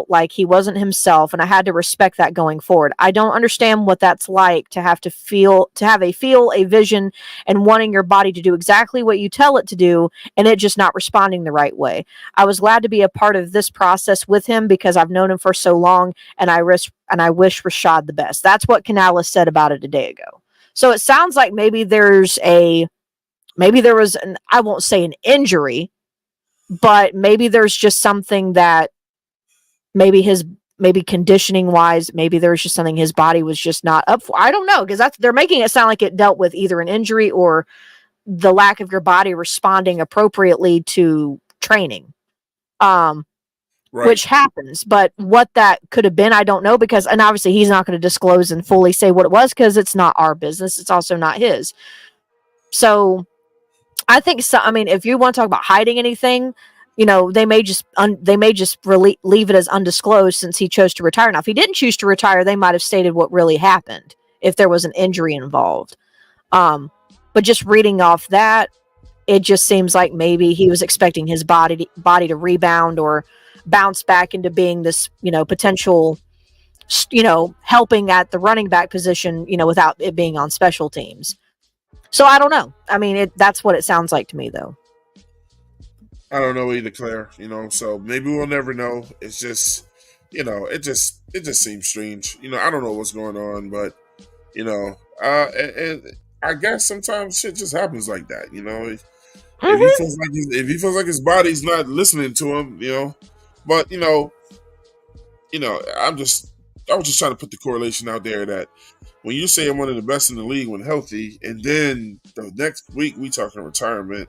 like he wasn't himself, and I had to respect that going forward. I don't understand what that's like to have a vision and wanting your body to do exactly what you tell it to do, and it just not responding the right way. I was glad to be a part of this process with him because I've known him for so long, and I wish Rashad the best. That's what Canales said about it a day ago. So it sounds like maybe there was I won't say an injury, but maybe there's just something that maybe conditioning wise, maybe there's just something his body was just not up for. I don't know, because they're making it sound like it dealt with either an injury or the lack of your body responding appropriately to training. Right. Which happens, but what that could have been, I don't know, and obviously he's not going to disclose and fully say what it was because it's not our business. It's also not his. So I think so. I mean, if you want to talk about hiding anything, they may just leave it as undisclosed since he chose to retire. Now, if he didn't choose to retire, they might have stated what really happened if there was an injury involved. But just reading off that, it just seems like maybe he was expecting his body to rebound or bounce back into being this, potential, helping at the running back position, without it being on special teams. So I don't know. I mean, that's what it sounds like to me, though. I don't know either, Claire. So maybe we'll never know. It's just, it just seems strange. I don't know what's going on, but and I guess sometimes shit just happens like that. If he feels like his body's not listening to him, but I was just trying to put the correlation out there that when you say I'm one of the best in the league when healthy, and then the next week we talking retirement,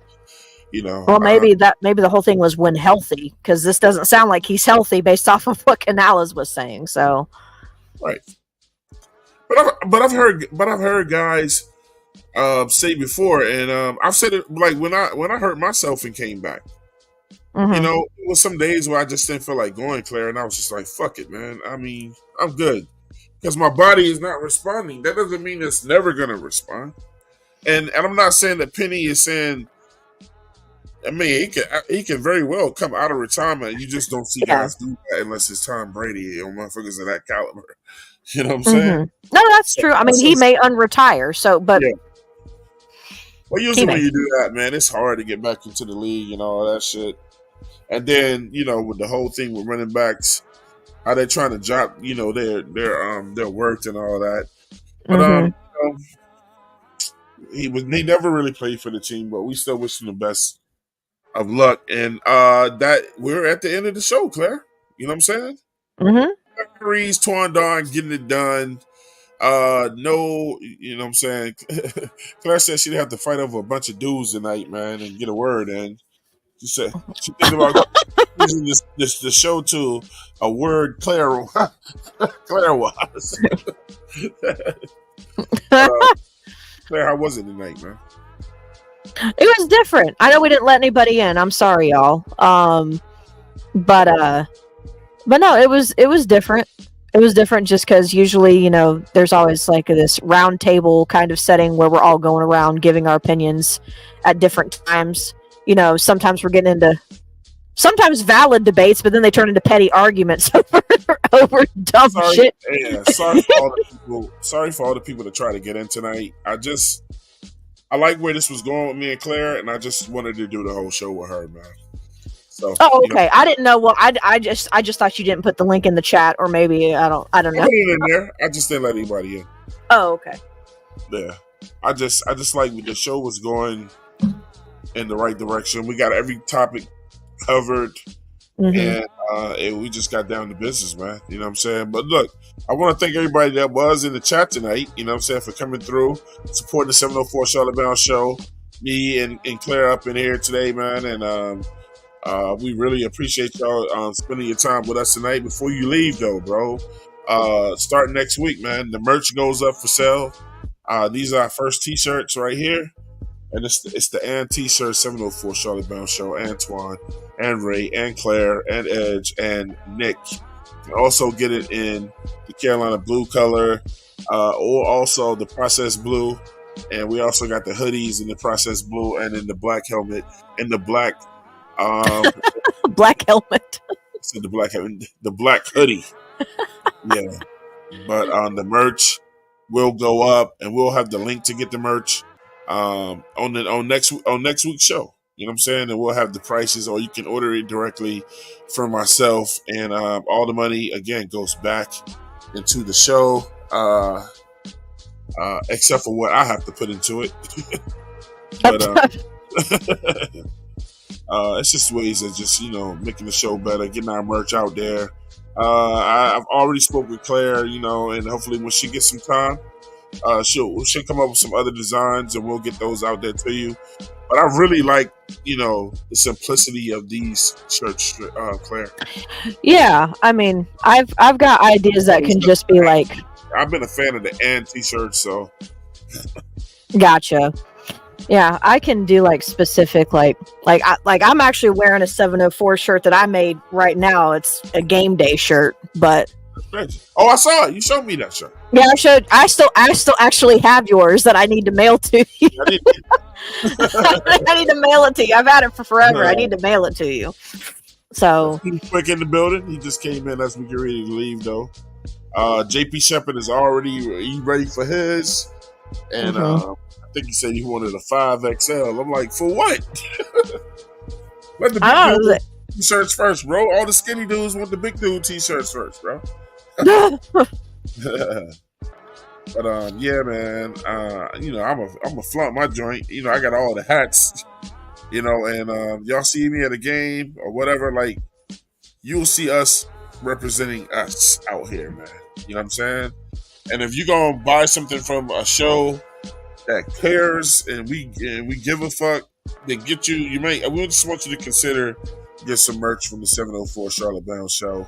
Well, maybe the whole thing was when healthy, because this doesn't sound like he's healthy based off of what Canales was saying. So, right. But I've heard guys say before, and I've said it like when I hurt myself and came back. mm-hmm. It was some days where I just didn't feel like going, Claire, and I was just like, fuck it, man. I mean, I'm good. Because my body is not responding. That doesn't mean it's never going to respond. And I'm not saying that Penny is saying, I mean, he can very well come out of retirement. You just don't see guys do that unless it's Tom Brady or motherfuckers of that caliber. You know what I'm saying? No, that's true. I mean, he may unretire. So, but yeah. Well, usually when you do that, man, it's hard to get back into the league and all that shit. And then, with the whole thing with running backs, how they're trying to drop, their worth and all that. But he never really played for the team, but we still wish him the best of luck. And that we're at the end of the show, Claire. You know what I'm saying? Mm-hmm. Reese, Twan Don getting it done. No, you know what I'm saying? Claire said she'd have to fight over a bunch of dudes tonight, man, and get a word in. She said she thinking about using the show to a word Claire Claire was. Claire, how was it tonight, man? It was different. I know we didn't let anybody in. I'm sorry, y'all. But no, it was different. It was different just because usually, you know, there's always like this round table kind of setting where we're all going around giving our opinions at different times. You know, sometimes we're getting into sometimes valid debates, but then they turn into petty arguments over dumb shit. Yeah, sorry for all the people that try to get in tonight. I like where this was going with me and Claire, and I just wanted to do the whole show with her, man. So, oh, okay. I didn't know. Well, I just thought you didn't put the link in the chat, or maybe I don't know. I put it in there. I just didn't let anybody in. Oh, okay. Yeah, I just like the show was going in the right direction. We got every topic covered, and we just got down to business, man. You know what I'm saying? But look, I want to thank everybody that was in the chat tonight. You know what I'm saying, for coming through, supporting the 704 Charlotte Bound show. Me and Claire up in here today, man, and we really appreciate y'all spending your time with us tonight. Before you leave, though, bro, starting next week, man, the merch goes up for sale. These are our first T-shirts right here, and it's the Ann T-shirt 704 Charlotte Bound show. Antoine and Ray and Claire and Edge and Nick. You can also get it in the Carolina blue color, or also the processed blue, and we also got the hoodies in the processed blue and in the black helmet and the black. Black helmet. So the black hoodie. Yeah, but the merch will go up, and we'll have the link to get the merch on next week's show. You know what I'm saying? And we'll have the prices, or you can order it directly from myself, and all the money again goes back into the show, except for what I have to put into it. But it's just ways of just, you know, making the show better, getting our merch out there. I've already spoke with Claire, you know, and hopefully when she gets some time, she'll come up with some other designs, and we'll get those out there to you. But I really like, you know, the simplicity of these shirts, Claire. Yeah, I mean, I've got ideas that can just be like. I've been a fan of the Ann T-shirts, so. Gotcha. Yeah, I can do like specific like I'm actually wearing a 704 shirt that I made right now. It's a game day shirt, but oh, I saw it. You showed me that shirt. Yeah, I still actually have yours that I need to mail to you. I need to mail it to you. I've had it for forever. No. I need to mail it to you. So he's quick in the building. He just came in as we get ready to leave, though. JP Shepard is already ready for his, and I think he said he wanted a 5XL. I'm like, for what? Let the big dude t-shirts first, bro. All the skinny dudes want the big dude t-shirts first, bro. But yeah, man. You know, I'm a flaunt my joint. You know, I got all the hats. You know, and y'all see me at a game or whatever, like you'll see us representing us out here, man. You know what I'm saying? And if you're gonna buy something from a show that cares and we give a fuck, then get you. We just want you to consider get some merch from the 704 Charlotte Bound show.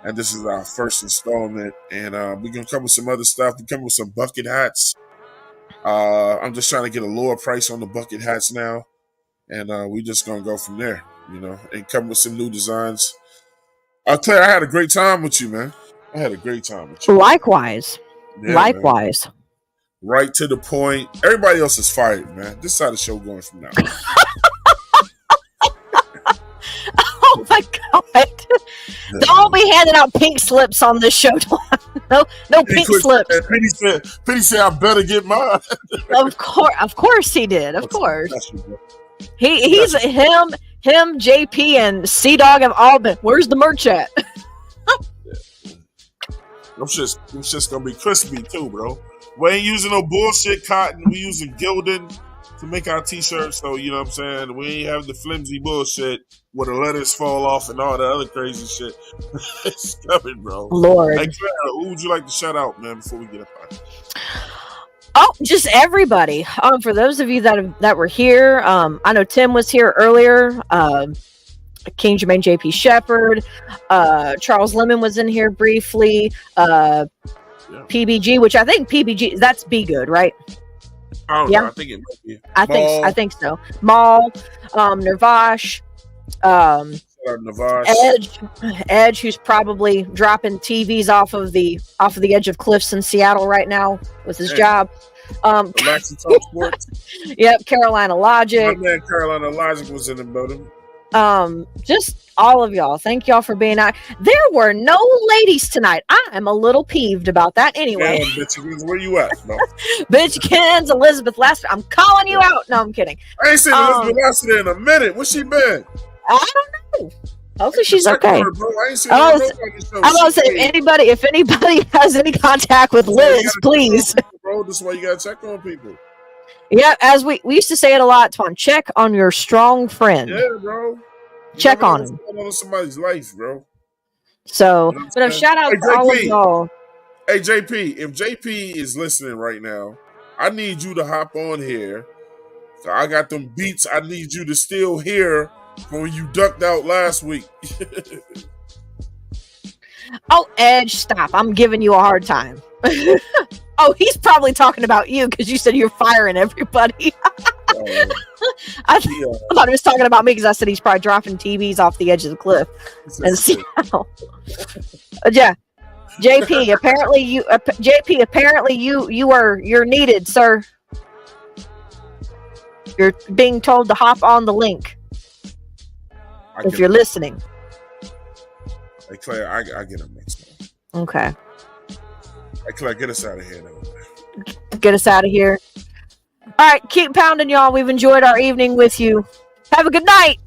And this is our first installment, and we're gonna come with some other stuff. We come with some bucket hats. I'm just trying to get a lower price on the bucket hats now, and we just gonna go from there, you know, and come with some new designs. Claire, I had a great time with you, man. I had a great time with you. Likewise. Yeah, likewise. Man. Right to the point. Everybody else is fired, man. This is how the show going from now. Oh my god! Don't be handing out pink slips on this show. No pink slips. Penny said, "I better get mine." Of course he did. Of course, he's him, JP, and C Dog have all been. Where's the merch at? I'm just gonna be crispy too, bro. We ain't using no bullshit cotton. We using Gildan to make our t-shirts. So you know what I'm saying. We ain't have the flimsy bullshit where the letters fall off and all the other crazy shit. It's coming, bro. Lord. Hey, Claire, who would you like to shout out, man, before we get up on it? Oh, just everybody. For those of you that were here, I know Tim was here earlier. King Jermaine JP Shepherd, Charles Lemon was in here briefly. PBG, which I think PBG, that's Be Good, right? I don't know. I think it might be. I think so. Maul, Nirvash, Edge, who's probably dropping TVs off of the edge of cliffs in Seattle right now with his job. Sports. Yep, Carolina Logic. My man Carolina Logic was in the building. Just all of y'all, thank y'all for being out. There were no ladies tonight. I am a little peeved about that. Anyway, damn, bitch, where you at? No. Bitch Kens, Elizabeth Lassiter, I'm calling you out. No, I'm kidding. I ain't seen Elizabeth Lassiter in a minute. Where's she been? I don't know. Hopefully she's okay. Her, bro. I ain't seen her on the show. I'm gonna say if anybody has any contact with Liz, please. Bro, this is why you gotta check on people. Yeah, as we used to say it a lot, Twan. Check on your strong friend. Yeah, bro. Check on him. What's going on in somebody's life, bro. So, you know, but a shout out to all of y'all. Hey, JP, if JP is listening right now, I need you to hop on here. So I got them beats. I need you to still hear from when you ducked out last week. Oh, Edge, stop. I'm giving you a hard time. Oh, he's probably talking about you because you said you're firing everybody. I thought he was talking about me because I said he's probably dropping TVs off the edge of the cliff in Seattle. Yeah, JP. Apparently you're needed, sir. You're being told to hop on the link if you're listening. Hey Claire, I get him next time. Okay. Hey Claire, get us out of here now. Get us out of here. All right, keep pounding, y'all. We've enjoyed our evening with you. Have a good night.